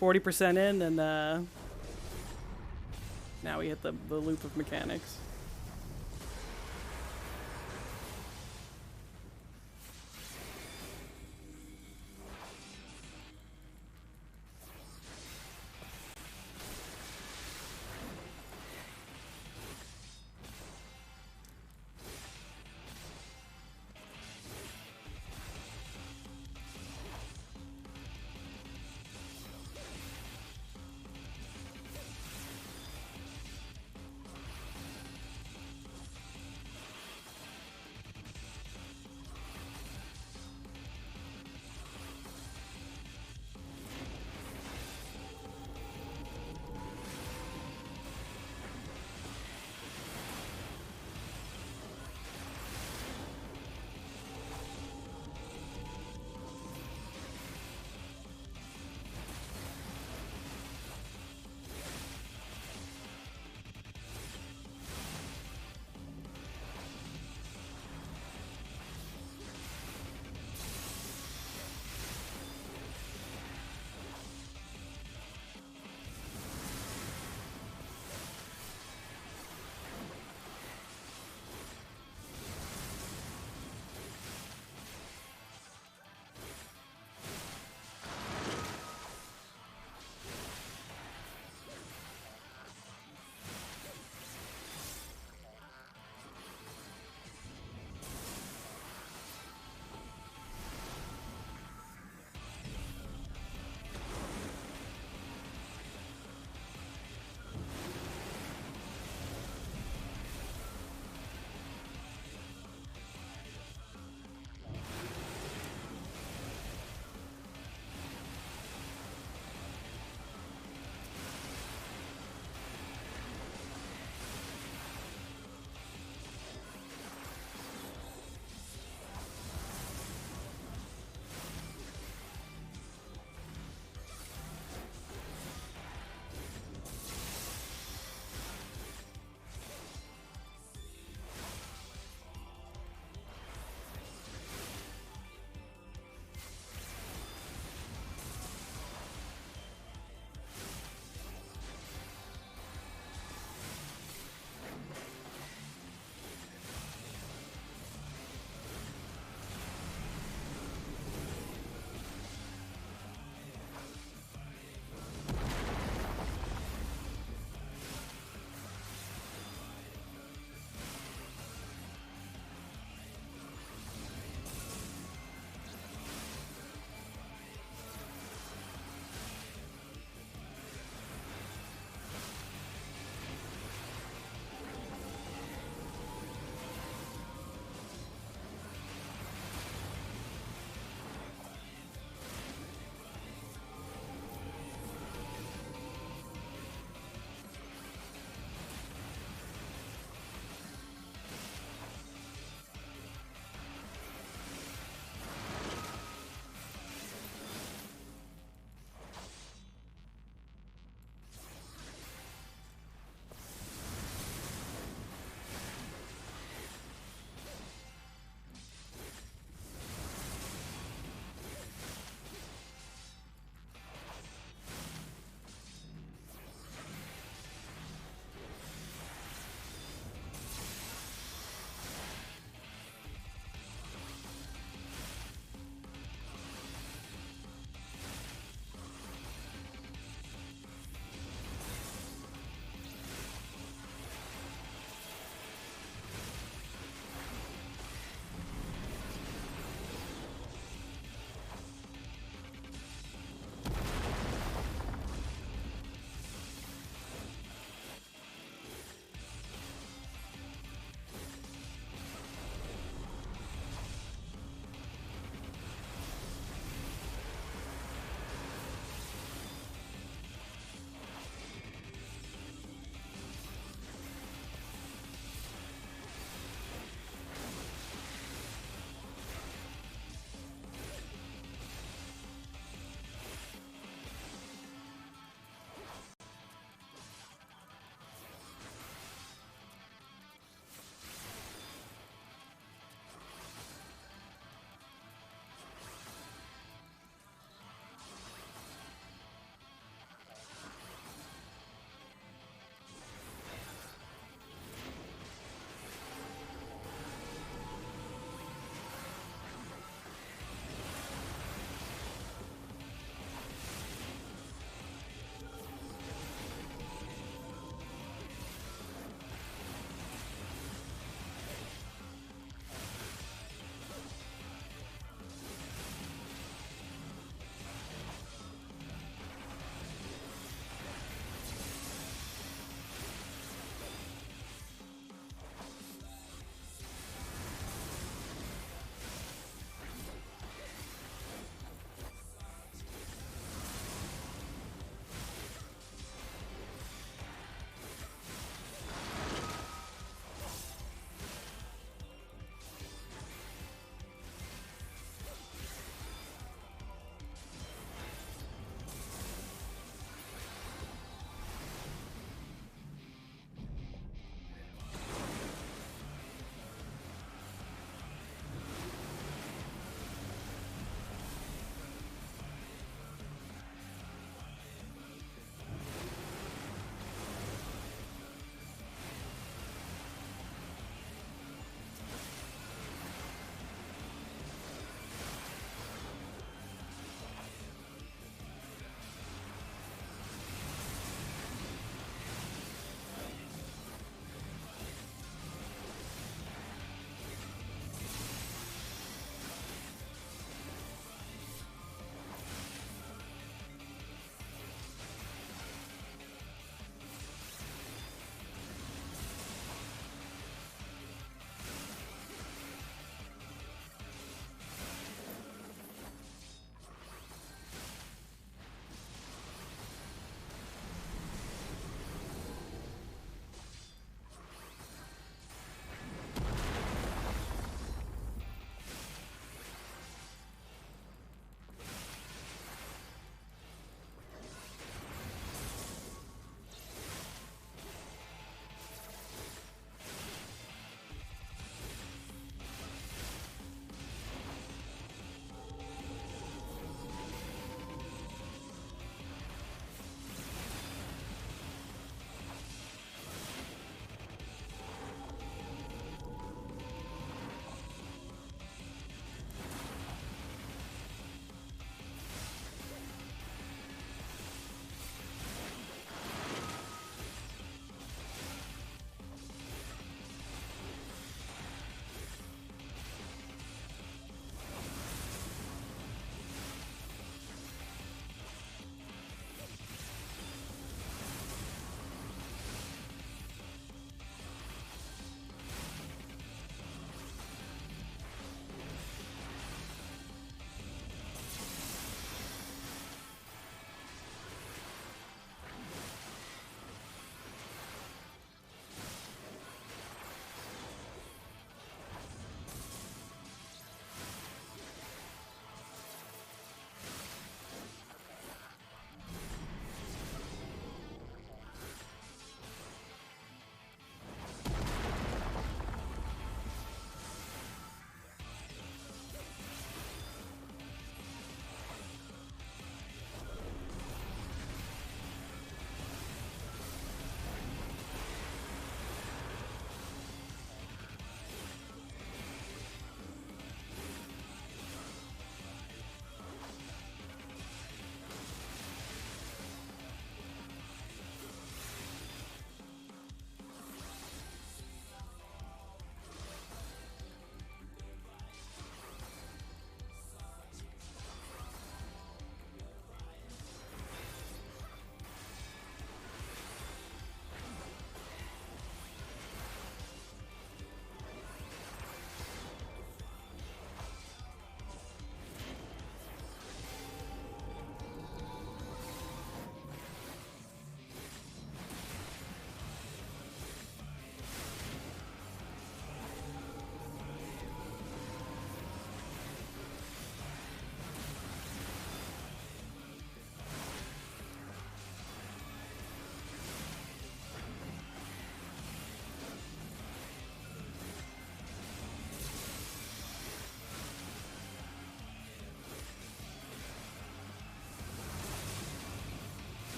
40% in, and now we hit the loop of mechanics.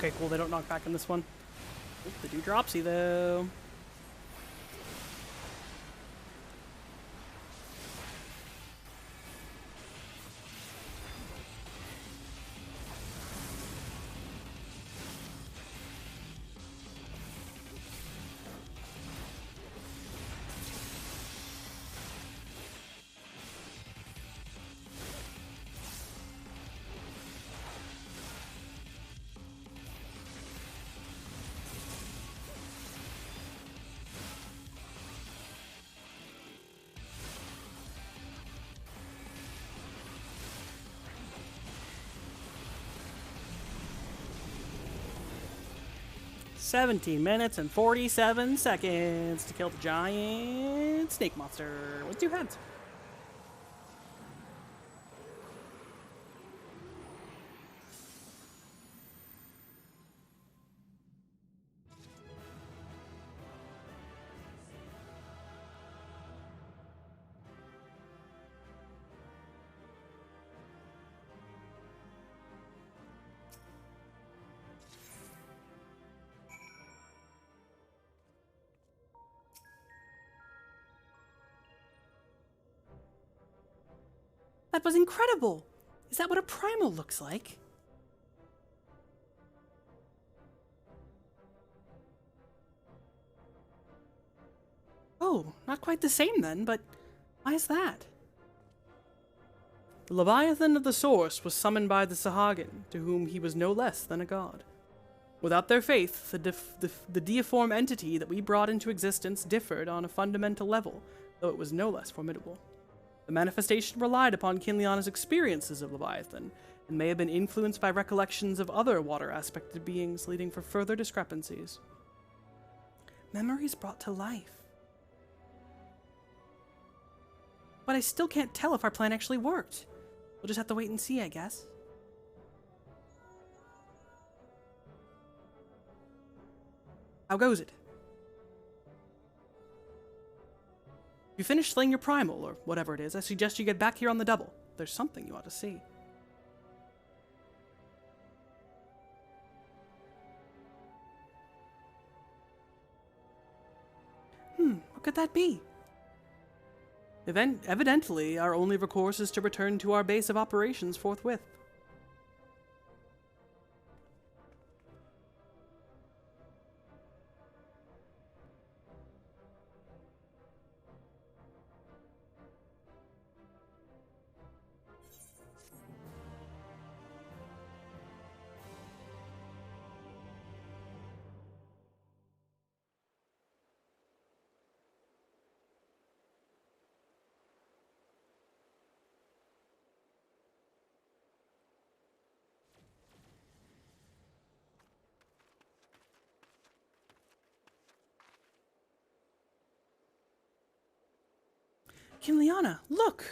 Okay, cool. They don't knock back in this one. Oop, they do dropsy, though. $17 and 47 seconds to kill the giant snake monster with 2 heads. That was incredible! Is that what a primal looks like? Oh, not quite the same then, but why is that? The Leviathan of the Source was summoned by the Sahagin, to whom he was no less than a god. Without their faith, the deiform entity that we brought into existence differed on a fundamental level, though it was no less formidable. The manifestation relied upon Kinliana's experiences of Leviathan, and may have been influenced by recollections of other water-aspected beings, leading for further discrepancies. Memories brought to life. But I still can't tell if our plan actually worked. We'll just have to wait and see, I guess. How goes it? You finished slaying your primal, or whatever it is. I suggest you get back here on the double. There's something you ought to see. What could that be? Evidently, our only recourse is to return to our base of operations forthwith. Kinliana, look!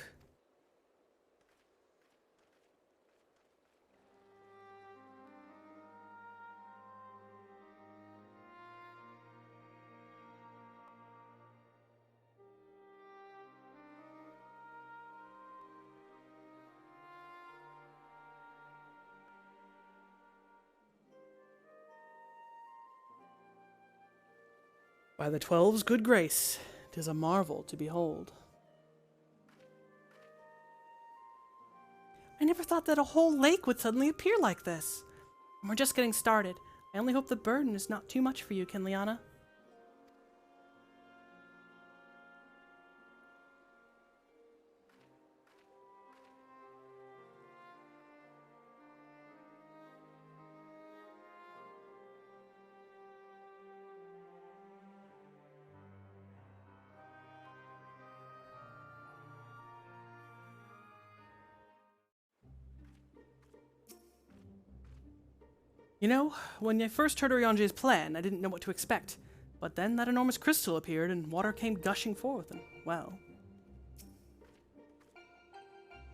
By the 12's good grace, 'tis a marvel to behold. I never thought that a whole lake would suddenly appear like this. And we're just getting started. I only hope the burden is not too much for you, Kinliana. You know, when I first heard Oriange's plan, I didn't know what to expect. But then that enormous crystal appeared and water came gushing forth and, well...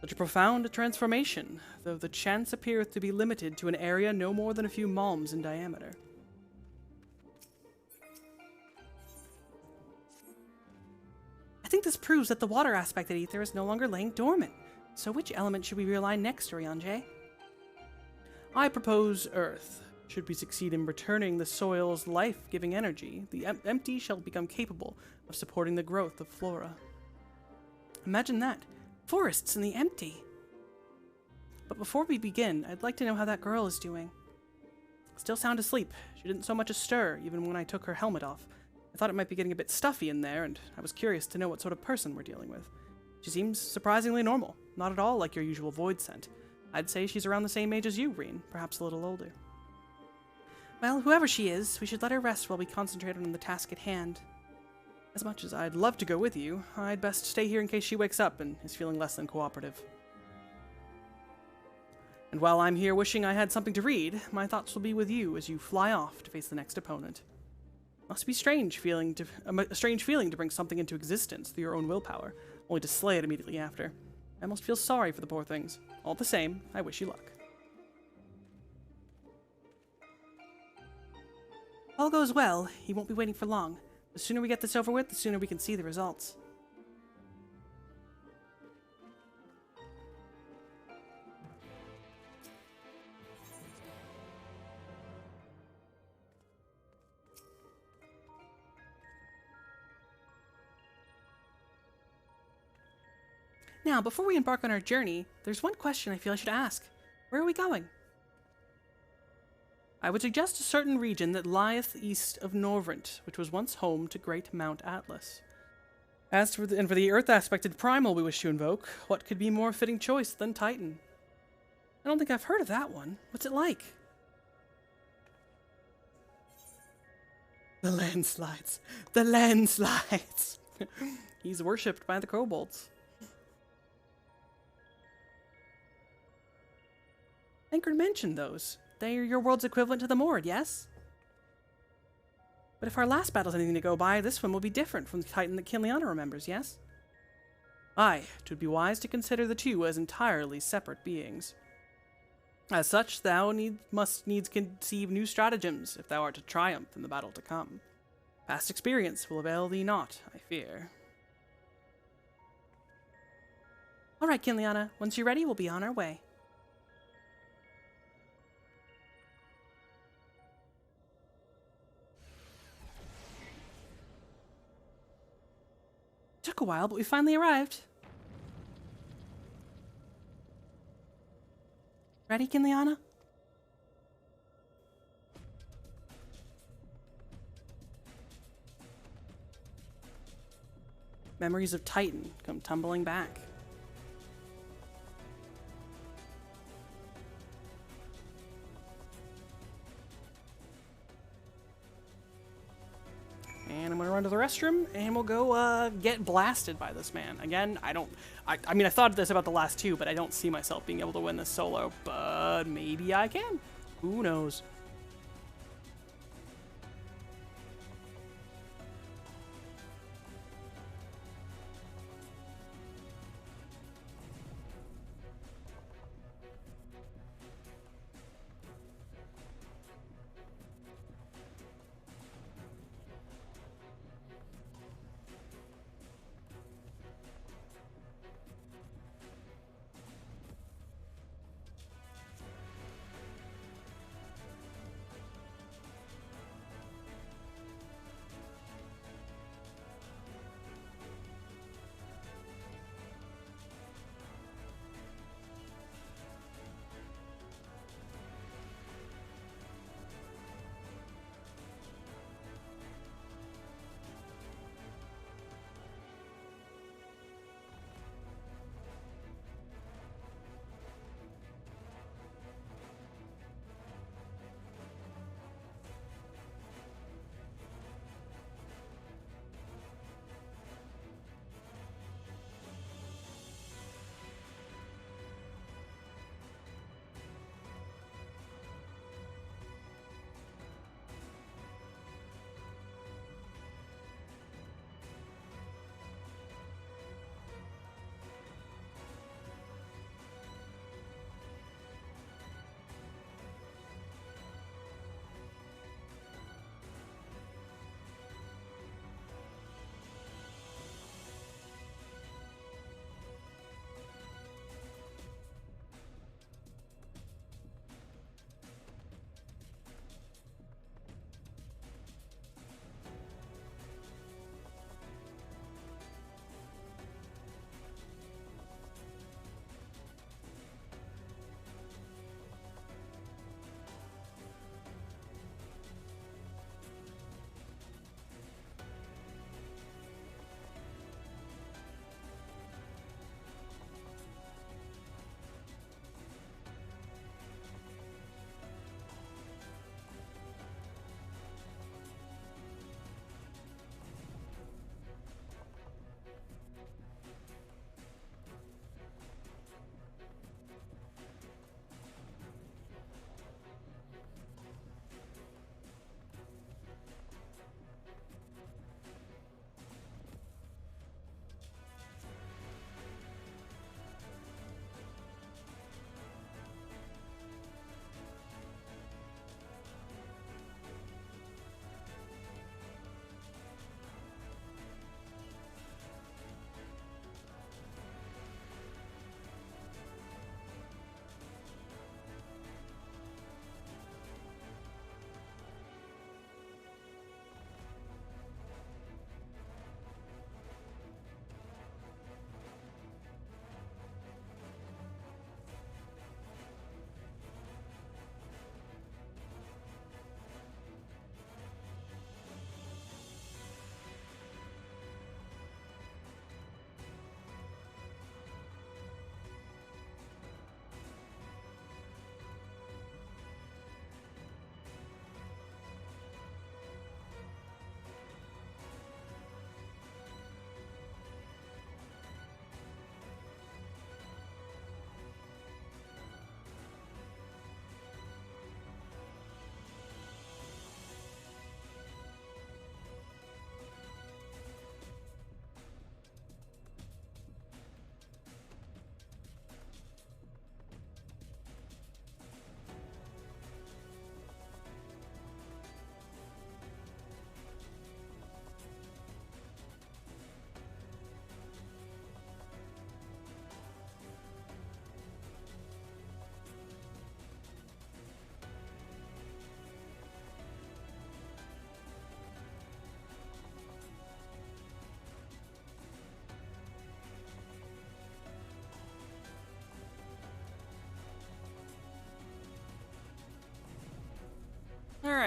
Such a profound transformation, though the chance appeareth to be limited to an area no more than a few malms in diameter. I think this proves that the water aspected ether is no longer laying dormant. So which element should we realign next, Oriange? I propose Earth. Should we succeed in returning the soil's life-giving energy, the empty shall become capable of supporting the growth of flora. Imagine that. Forests in the empty. But before we begin, I'd like to know how that girl is doing. Still sound asleep. She didn't so much as stir, even when I took her helmet off. I thought it might be getting a bit stuffy in there, and I was curious to know what sort of person we're dealing with. She seems surprisingly normal, not at all like your usual void scent. I'd say she's around the same age as you, Reen, perhaps a little older. Well, whoever she is, we should let her rest while we concentrate on the task at hand. As much as I'd love to go with you, I'd best stay here in case she wakes up and is feeling less than cooperative. And while I'm here wishing I had something to read, my thoughts will be with you as you fly off to face the next opponent. Must be a strange feeling to bring something into existence through your own willpower, only to slay it immediately after. I almost feel sorry for the poor things. All the same, I wish you luck. All goes well. He won't be waiting for long. The sooner we get this over with, the sooner we can see the results. Now, before we embark on our journey, there's one question I feel I should ask. Where are we going? I would suggest a certain region that lieth east of Norvrent, which was once home to great Mount Atlas. As for the Earth-aspected primal we wish to invoke, what could be more fitting choice than Titan? I don't think I've heard of that one. What's it like? The landslides. The landslides! He's worshipped by the kobolds. Ingrid mentioned those. They are your world's equivalent to the Mord, yes? But if our last battle's anything to go by, this one will be different from the Titan that Kinliana remembers, yes? Aye, 'twould be wise to consider the two as entirely separate beings. As such, thou must needs conceive new stratagems if thou art to triumph in the battle to come. Past experience will avail thee not, I fear. All right, Kinliana, once you're ready, we'll be on our way. Took a while, but we finally arrived. Ready, Kinliana? Memories of Titan come tumbling back. And I'm gonna run to the restroom, and we'll go get blasted by this man. Again, I mean, I thought this about the last two, but I don't see myself being able to win this solo. But maybe I can. Who knows?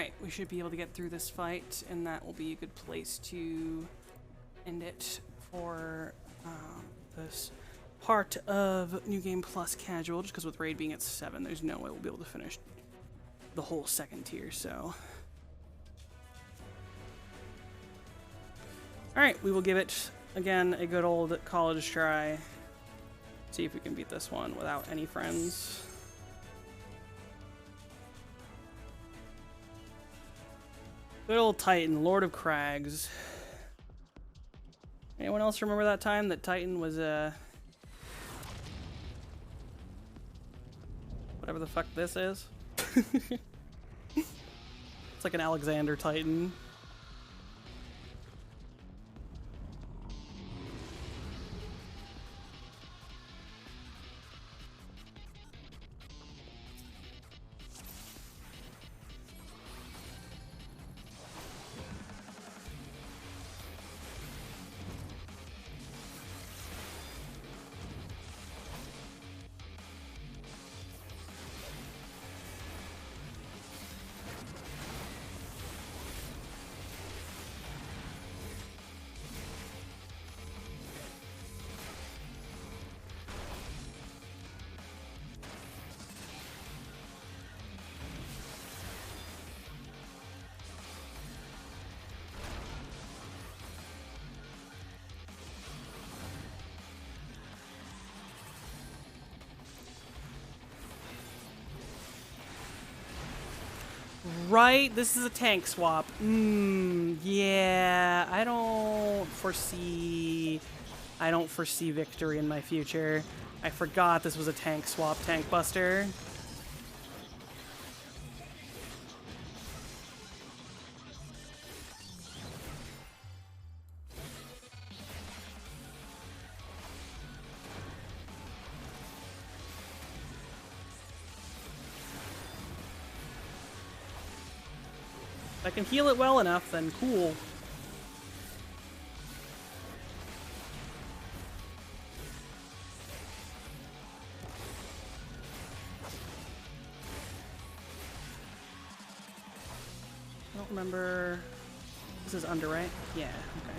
Alright, we should be able to get through this fight, and that will be a good place to end it for this part of New Game Plus Casual, just because with Raid being at 7, there's no way we'll be able to finish the whole second tier, so. Alright, we will give it, again, a good old college try. See if we can beat this one without any friends. Good old Titan, Lord of Crags. Anyone else remember that time that Titan was, whatever the fuck this is? It's like an Alexander Titan. Right, this is a tank swap. Yeah, I don't foresee victory in my future. I forgot this was a tank swap, tank buster. If I can heal it well enough, then cool. I don't remember. This is under, right? Yeah, okay.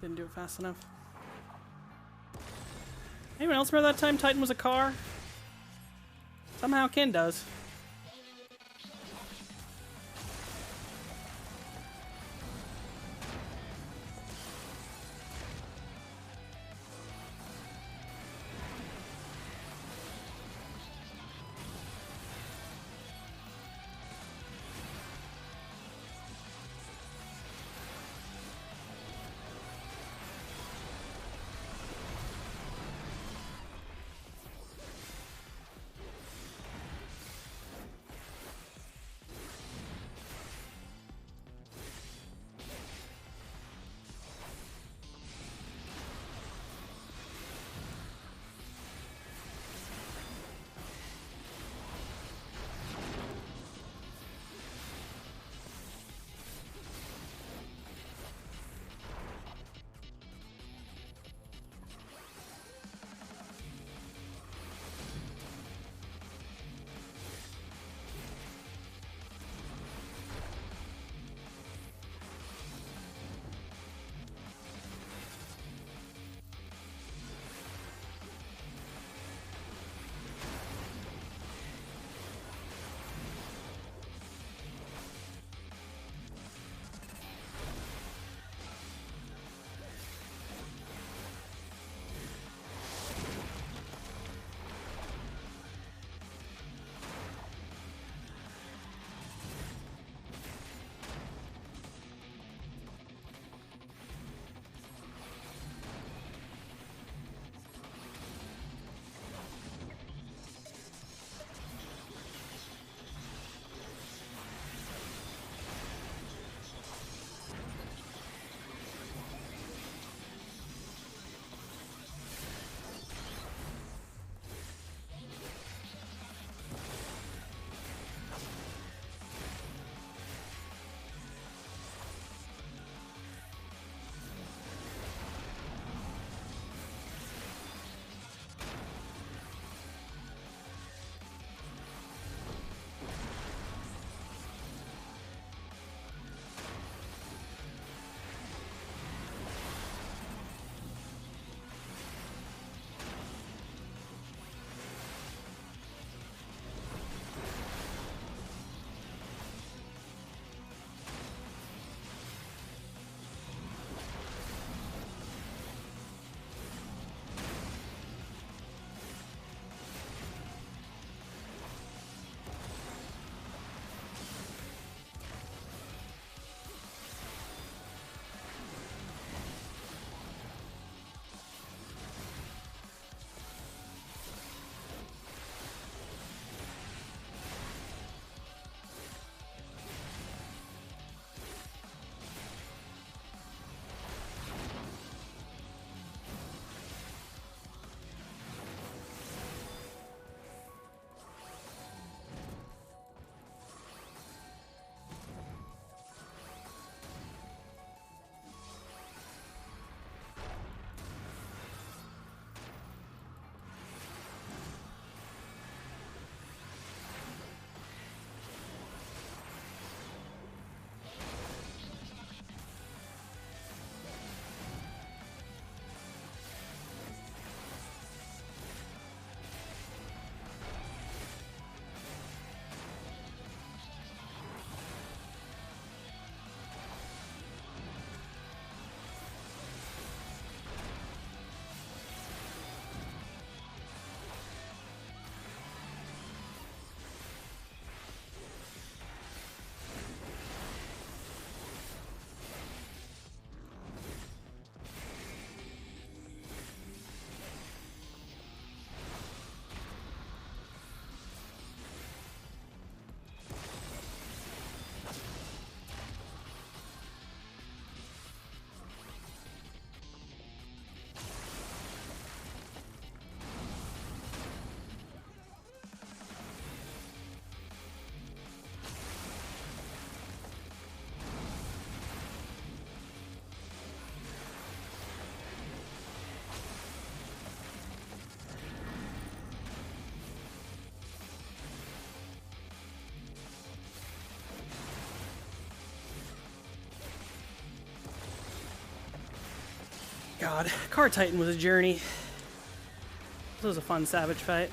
Didn't do it fast enough. Anyone else remember that time Titan was a car? Somehow Ken does. God, Car Titan was a journey. This was a fun savage fight.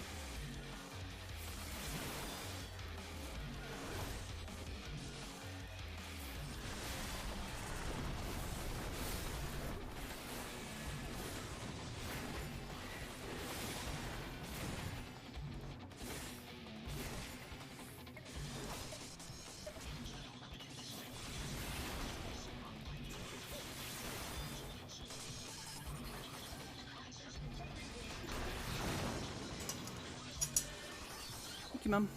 Thank you, Mom.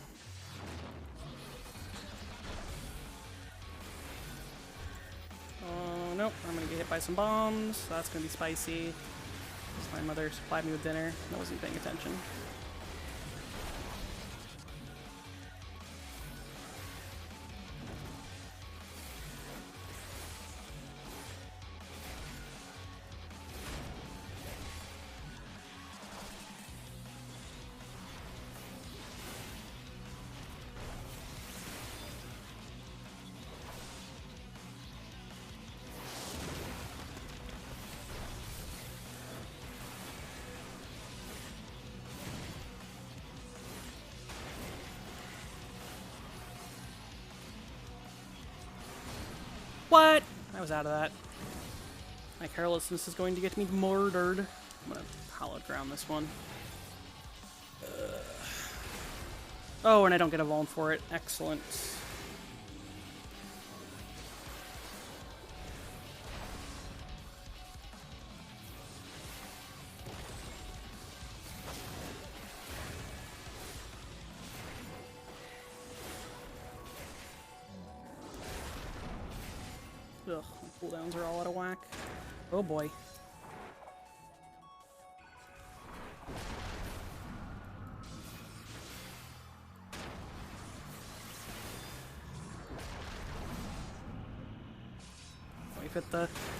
Oh, nope. I'm gonna get hit by some bombs. That's gonna be spicy. My mother supplied me with dinner. I wasn't paying attention. What? I was out of that. My carelessness is going to get me murdered. I'm gonna hallowed ground this one. Oh, and I don't get a vuln for it. Excellent. Ugh, my cooldowns are all out of whack. Oh boy.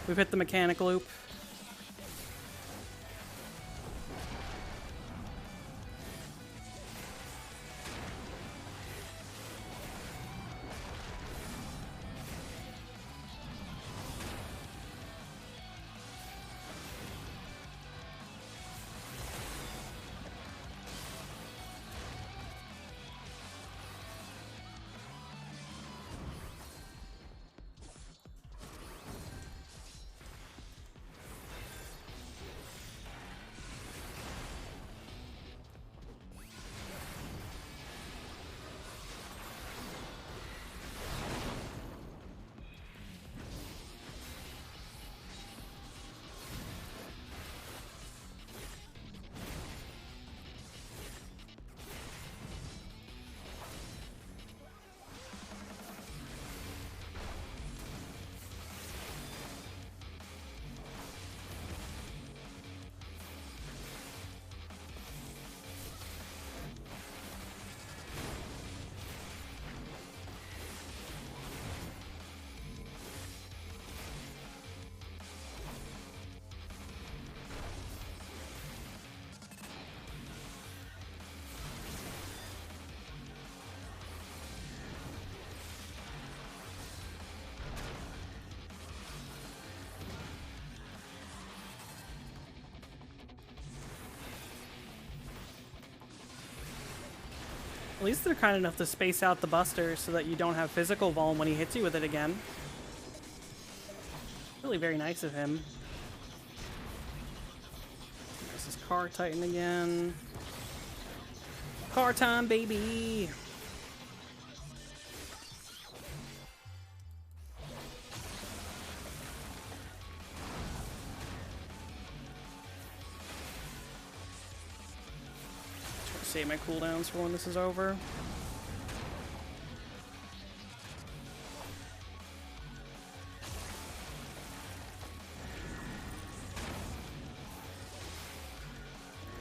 We've hit the mechanic loop. At least they're kind enough to space out the buster so that you don't have physical vuln when he hits you with it again. Really very nice of him. This is Car Titan again. Car time, baby! Save my cooldowns for when this is over.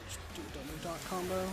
Just do a double dot combo.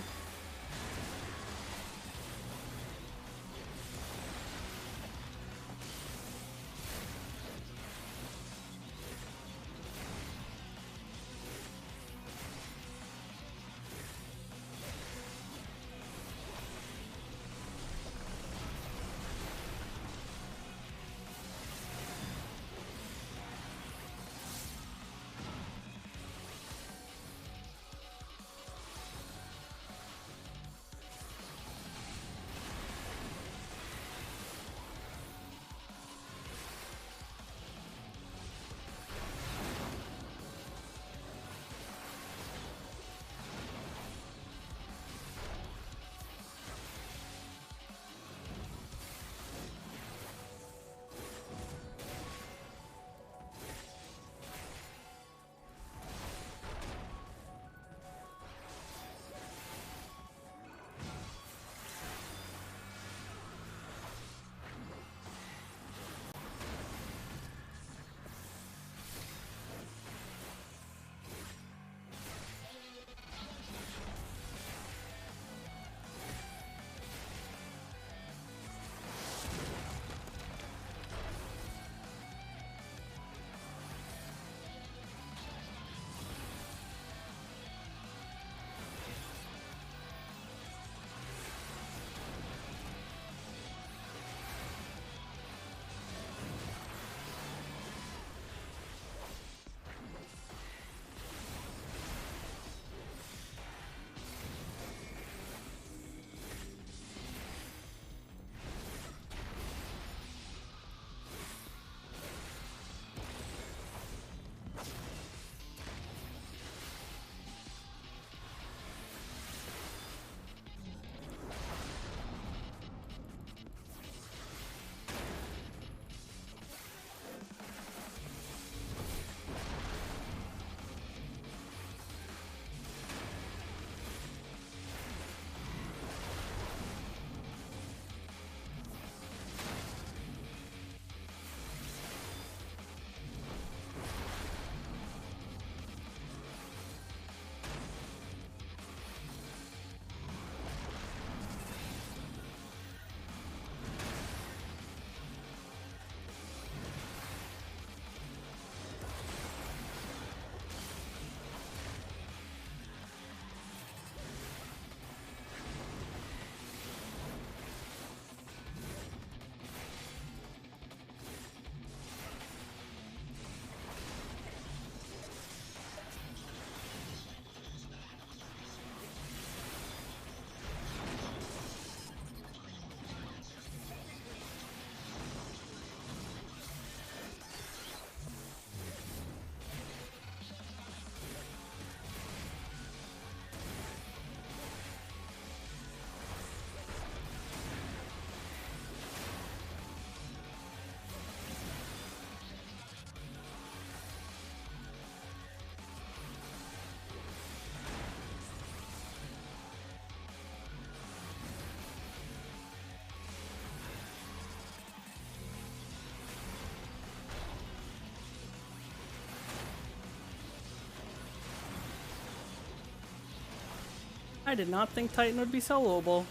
I did not think Titan would be soloable.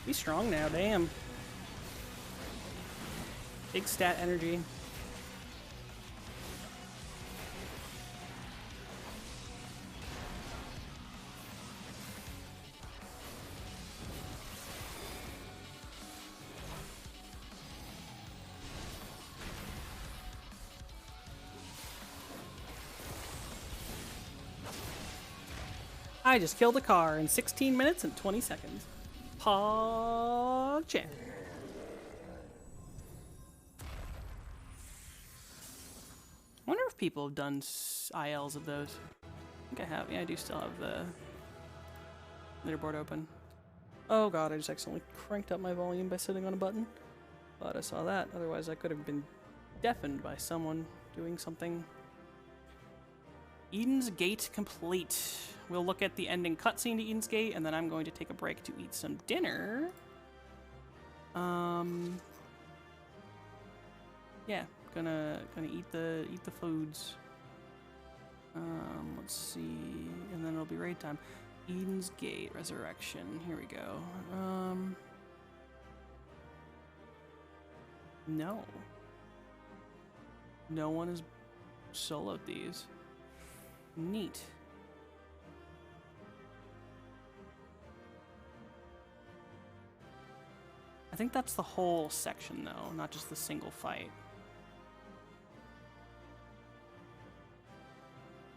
He's strong now, damn. Big stat energy. I just killed a car in 16 minutes and 20 seconds. PogChamp. I wonder if people have done ILs of those. I think I have. Yeah, I do still have the leaderboard open. Oh god, I just accidentally cranked up my volume by sitting on a button. Glad I saw that. Otherwise, I could have been deafened by someone doing something. Eden's Gate complete. We'll look at the ending cutscene to Eden's Gate, and then I'm going to take a break to eat some dinner. Yeah, gonna eat the foods. Let's see, and then it'll be raid time. Eden's Gate Resurrection. Here we go. No. No one has soloed these. Neat. I think that's the whole section, though, not just the single fight.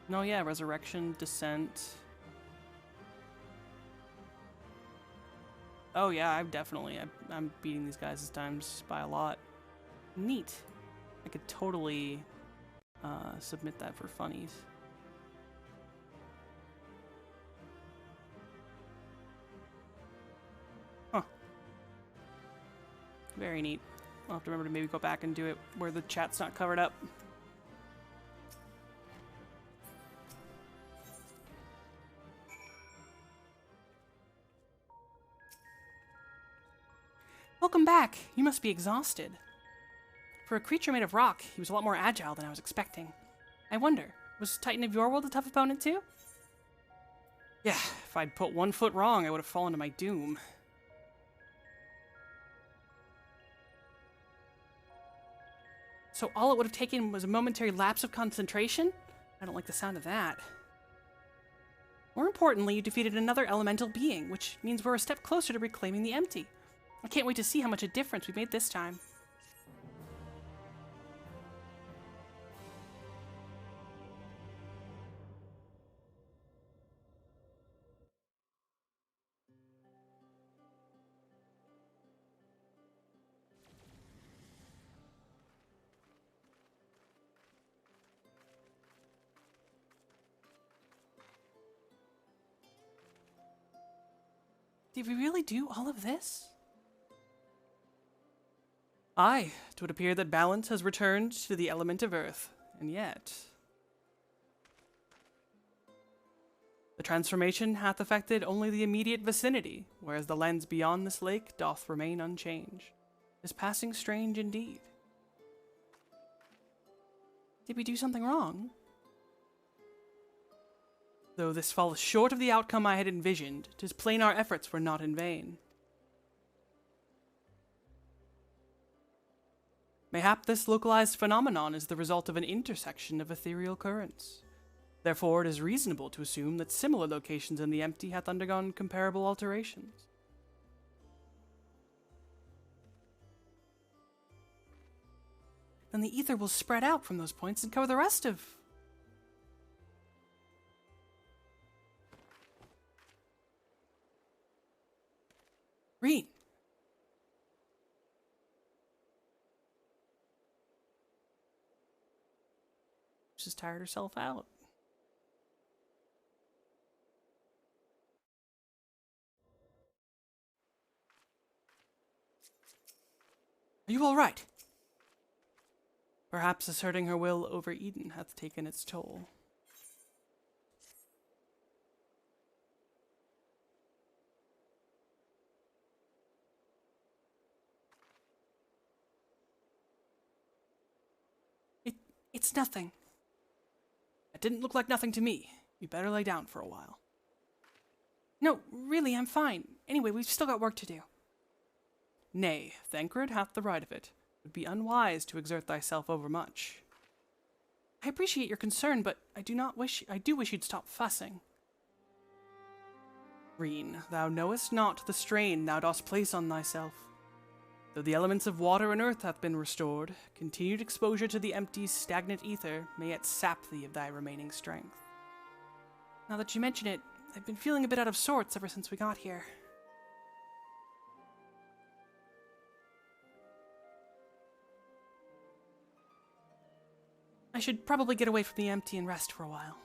No, yeah, Resurrection, Descent. Oh yeah, I'm beating these guys' times by a lot. Neat. I could totally submit that for funnies. Huh. Very neat. I'll have to remember to maybe go back and do it where the chat's not covered up. Welcome back. You must be exhausted. For a creature made of rock, he was a lot more agile than I was expecting. I wonder, was Titan of your world a tough opponent too? Yeah, if I'd put 1 foot wrong, I would have fallen to my doom. So all it would have taken was a momentary lapse of concentration? I don't like the sound of that. More importantly, you defeated another elemental being, which means we're a step closer to reclaiming the empty. I can't wait to see how much a difference we made this time. Did we really do all of this? Aye, it would appear that balance has returned to the element of earth, and yet... The transformation hath affected only the immediate vicinity, whereas the lands beyond this lake doth remain unchanged. It is passing strange indeed. Did we do something wrong? Though this falls short of the outcome I had envisioned, 'tis plain our efforts were not in vain. Mayhap this localized phenomenon is the result of an intersection of ethereal currents. Therefore, it is reasonable to assume that similar locations in the empty hath undergone comparable alterations. Then the ether will spread out from those points and cover the rest of... Reed. She's tired herself out. Are you all right? Perhaps asserting her will over Eden hath taken its toll. It's nothing. It didn't look like nothing to me. You better lay down for a while. No, really, I'm fine. Anyway, we've still got work to do. Nay, Thancred hath the right of it. It would be unwise to exert thyself overmuch. I appreciate your concern, but I do wish you'd stop fussing. Reen, thou knowest not the strain thou dost place on thyself. Though the elements of water and earth hath been restored, continued exposure to the empty, stagnant ether may yet sap thee of thy remaining strength. Now that you mention it, I've been feeling a bit out of sorts ever since we got here. I should probably get away from the empty and rest for a while.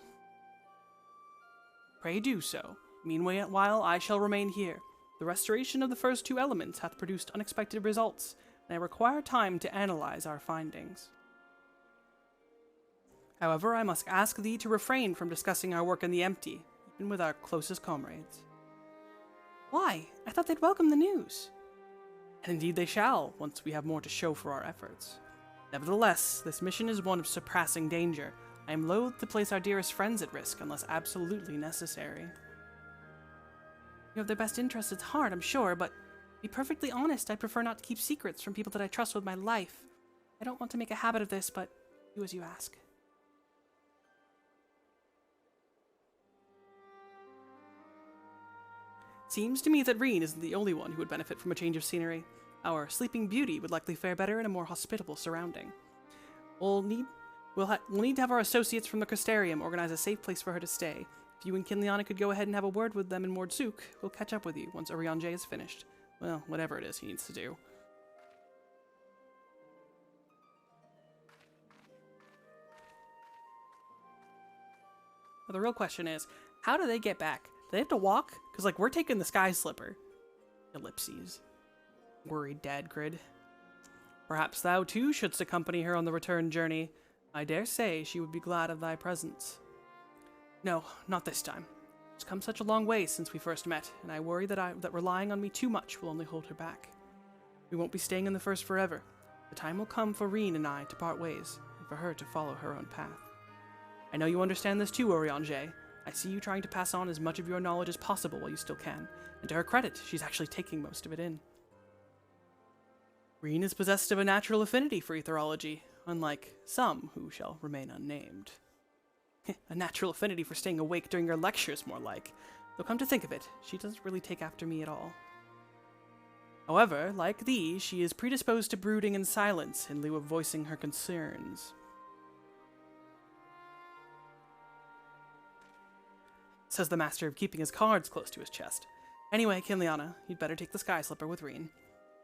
Pray do so. Meanwhile, I shall remain here. The restoration of the first two elements hath produced unexpected results, and I require time to analyze our findings. However, I must ask thee to refrain from discussing our work in the empty, even with our closest comrades. Why? I thought they'd welcome the news. And indeed they shall, once we have more to show for our efforts. Nevertheless, this mission is one of surpassing danger. I am loath to place our dearest friends at risk unless absolutely necessary. You have their best interests at heart, I'm sure, but to be perfectly honest, I prefer not to keep secrets from people that I trust with my life. I don't want to make a habit of this, but do as you ask. Seems to me that Reen isn't the only one who would benefit from a change of scenery. Our sleeping beauty would likely fare better in a more hospitable surrounding. We'll need to have our associates from the Crystarium organize a safe place for her to stay. If you and Kinliana could go ahead and have a word with them in Mordsuk, we'll catch up with you once Urianger is finished. Well, whatever it is he needs to do. But the real question is, how do they get back? Do they have to walk? Because, like, we're taking the Sky Slipper. Ellipses. Worried Dadgrid. Perhaps thou too shouldst accompany her on the return journey. I dare say she would be glad of thy presence. No, not this time. It's come such a long way since we first met, and I worry that relying on me too much will only hold her back. We won't be staying in the First forever. The time will come for Reen and I to part ways, and for her to follow her own path. I know you understand this too, Urianger. I see you trying to pass on as much of your knowledge as possible while you still can, and to her credit, she's actually taking most of it in. Reen is possessed of a natural affinity for etherology, unlike some who shall remain unnamed. A natural affinity for staying awake during your lectures, more like. Though come to think of it, she doesn't really take after me at all. However, like thee, she is predisposed to brooding in silence in lieu of voicing her concerns. Says the master of keeping his cards close to his chest. Anyway, Kinliana, you'd better take the Sky Slipper with Reen.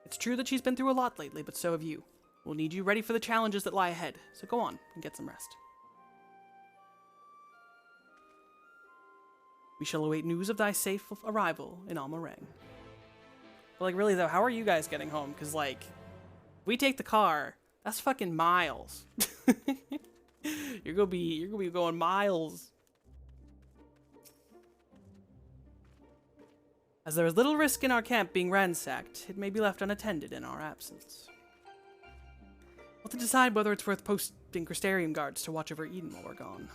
It's true that she's been through a lot lately, but so have you. We'll need you ready for the challenges that lie ahead, so go on and get some rest. We shall await news of thy safe arrival in Almarang. But, like, really, though, how are you guys getting home? Because, like, we take the car, that's fucking miles. You're gonna be going miles. As there is little risk in our camp being ransacked, it may be left unattended in our absence. We'll have to decide whether it's worth posting Crystarium guards to watch over Eden while we're gone.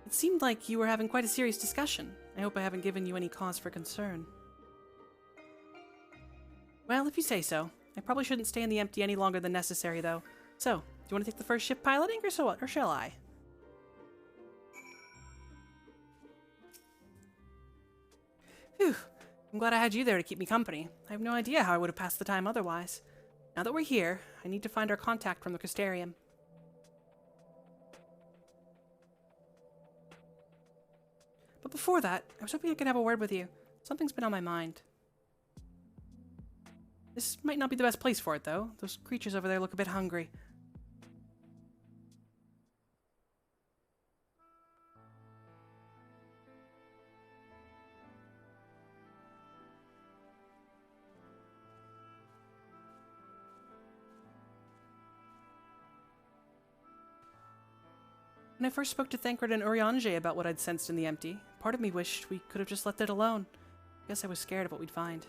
It seemed like you were having quite a serious discussion. I hope I haven't given you any cause for concern. Well, if you say so. I probably shouldn't stay in the empty any longer than necessary, though. So, do you want to take the first ship piloting, or shall I? Phew. I'm glad I had you there to keep me company. I have no idea how I would have passed the time otherwise. Now that we're here, I need to find our contact from the Crystarium. But before that, I was hoping I could have a word with you. Something's been on my mind. This might not be the best place for it, though. Those creatures over there look a bit hungry. When I first spoke to Thancred and Urianger about what I'd sensed in the empty, part of me wished we could have just left it alone. I guess I was scared of what we'd find.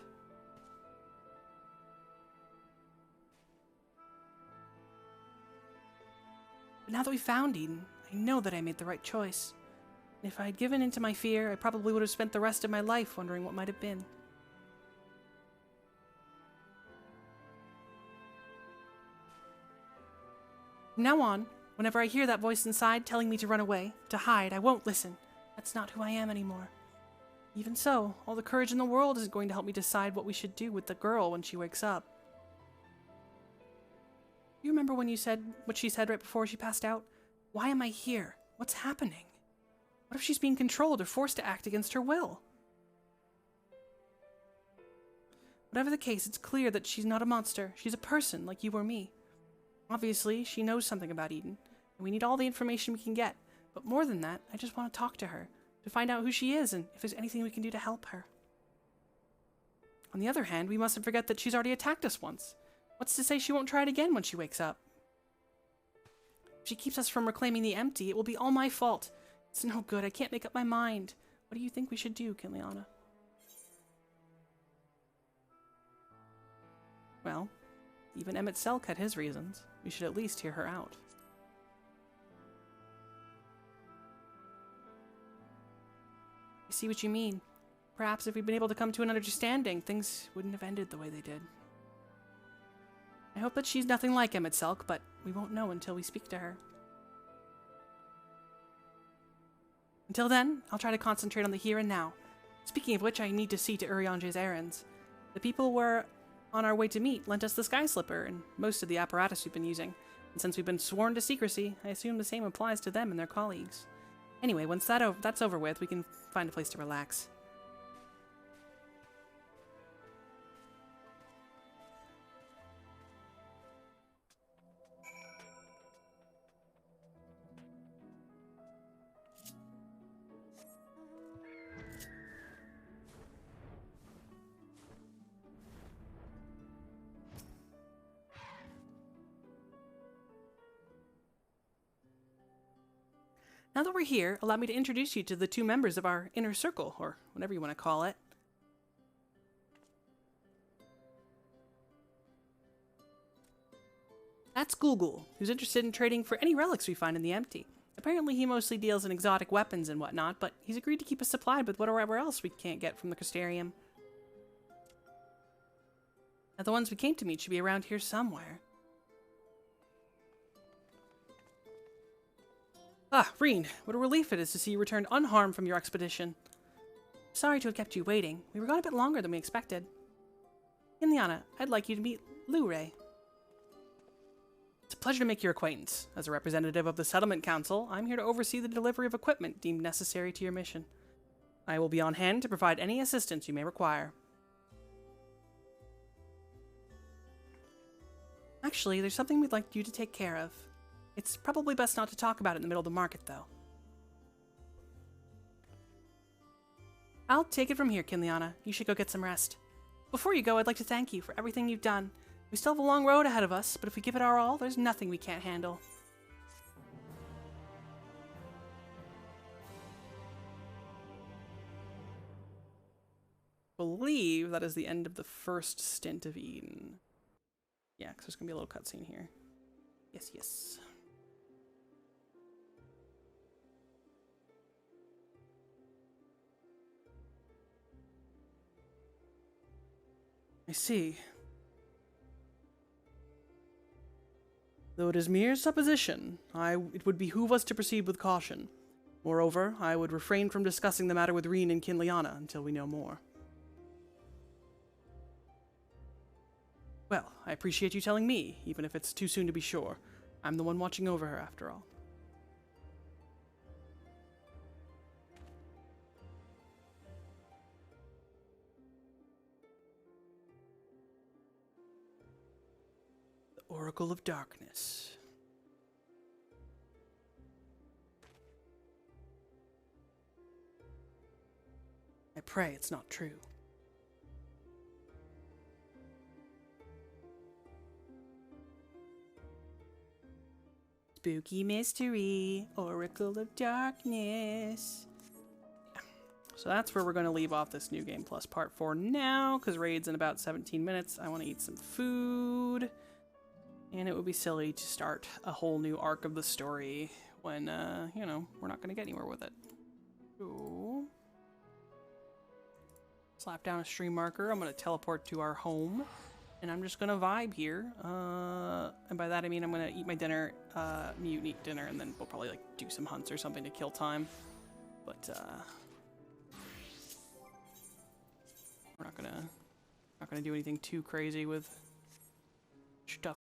But now that we found Eden, I know that I made the right choice. And if I had given in to my fear, I probably would have spent the rest of my life wondering what might have been. From now on, whenever I hear that voice inside telling me to run away, to hide, I won't listen. That's not who I am anymore. Even so, all the courage in the world isn't going to help me decide what we should do with the girl when she wakes up. You remember when you said what she said right before she passed out? Why am I here? What's happening? What if she's being controlled or forced to act against her will? Whatever the case, it's clear that she's not a monster. She's a person like you or me. Obviously, she knows something about Eden, and we need all the information we can get. But more than that, I just want to talk to her, to find out who she is and if there's anything we can do to help her. On the other hand, we mustn't forget that she's already attacked us once. What's to say she won't try it again when she wakes up? If she keeps us from reclaiming the empty, it will be all my fault. It's no good. I can't make up my mind. What do you think we should do, Kinliana? Well, even Emmett Selk had his reasons. We should at least hear her out. I see what you mean. Perhaps if we'd been able to come to an understanding, things wouldn't have ended the way they did. I hope that she's nothing like Emmett Selk, but we won't know until we speak to her. Until then, I'll try to concentrate on the here and now. Speaking of which, I need to see to Uriange's errands. The people we're on our way to meet lent us the Sky Slipper and most of the apparatus we've been using. And since we've been sworn to secrecy, I assume the same applies to them and their colleagues. Anyway, once that's over with, we can find a place to relax. Now that we're here, allow me to introduce you to the two members of our inner circle, or whatever you want to call it. That's Gulgul, who's interested in trading for any relics we find in the empty. Apparently he mostly deals in exotic weapons and whatnot, but he's agreed to keep us supplied with whatever else we can't get from the Crystarium. Now the ones we came to meet should be around here somewhere. Ah, Reen, what a relief it is to see you returned unharmed from your expedition. Sorry to have kept you waiting. We were gone a bit longer than we expected. Kinliana, I'd like you to meet Luray. It's a pleasure to make your acquaintance. As a representative of the Settlement Council, I'm here to oversee the delivery of equipment deemed necessary to your mission. I will be on hand to provide any assistance you may require. Actually, there's something we'd like you to take care of. It's probably best not to talk about it in the middle of the market, though. I'll take it from here, Kinliana. You should go get some rest. Before you go, I'd like to thank you for everything you've done. We still have a long road ahead of us, but if we give it our all, there's nothing we can't handle. I believe that is the end of the first stint of Eden. Yeah, because there's going to be a little cutscene here. Yes, yes. I see. Though it is mere supposition, it would behoove us to proceed with caution. Moreover, I would refrain from discussing the matter with Reen and Kinliana until we know more. Well, I appreciate you telling me, even if it's too soon to be sure. I'm the one watching over her, after all. Oracle of Darkness. I pray it's not true. Spooky Mystery, Oracle of Darkness. So that's where we're going to leave off this New Game Plus part for now, because raid's in about 17 minutes. I want to eat some food. And it would be silly to start a whole new arc of the story when, you know, we're not going to get anywhere with it. So, slap down a stream marker. I'm going to teleport to our home. And I'm just going to vibe here. And by that I mean I'm going to eat my dinner, mute and eat dinner, and then we'll probably, like, do some hunts or something to kill time. But, we're not gonna do anything too crazy with stuff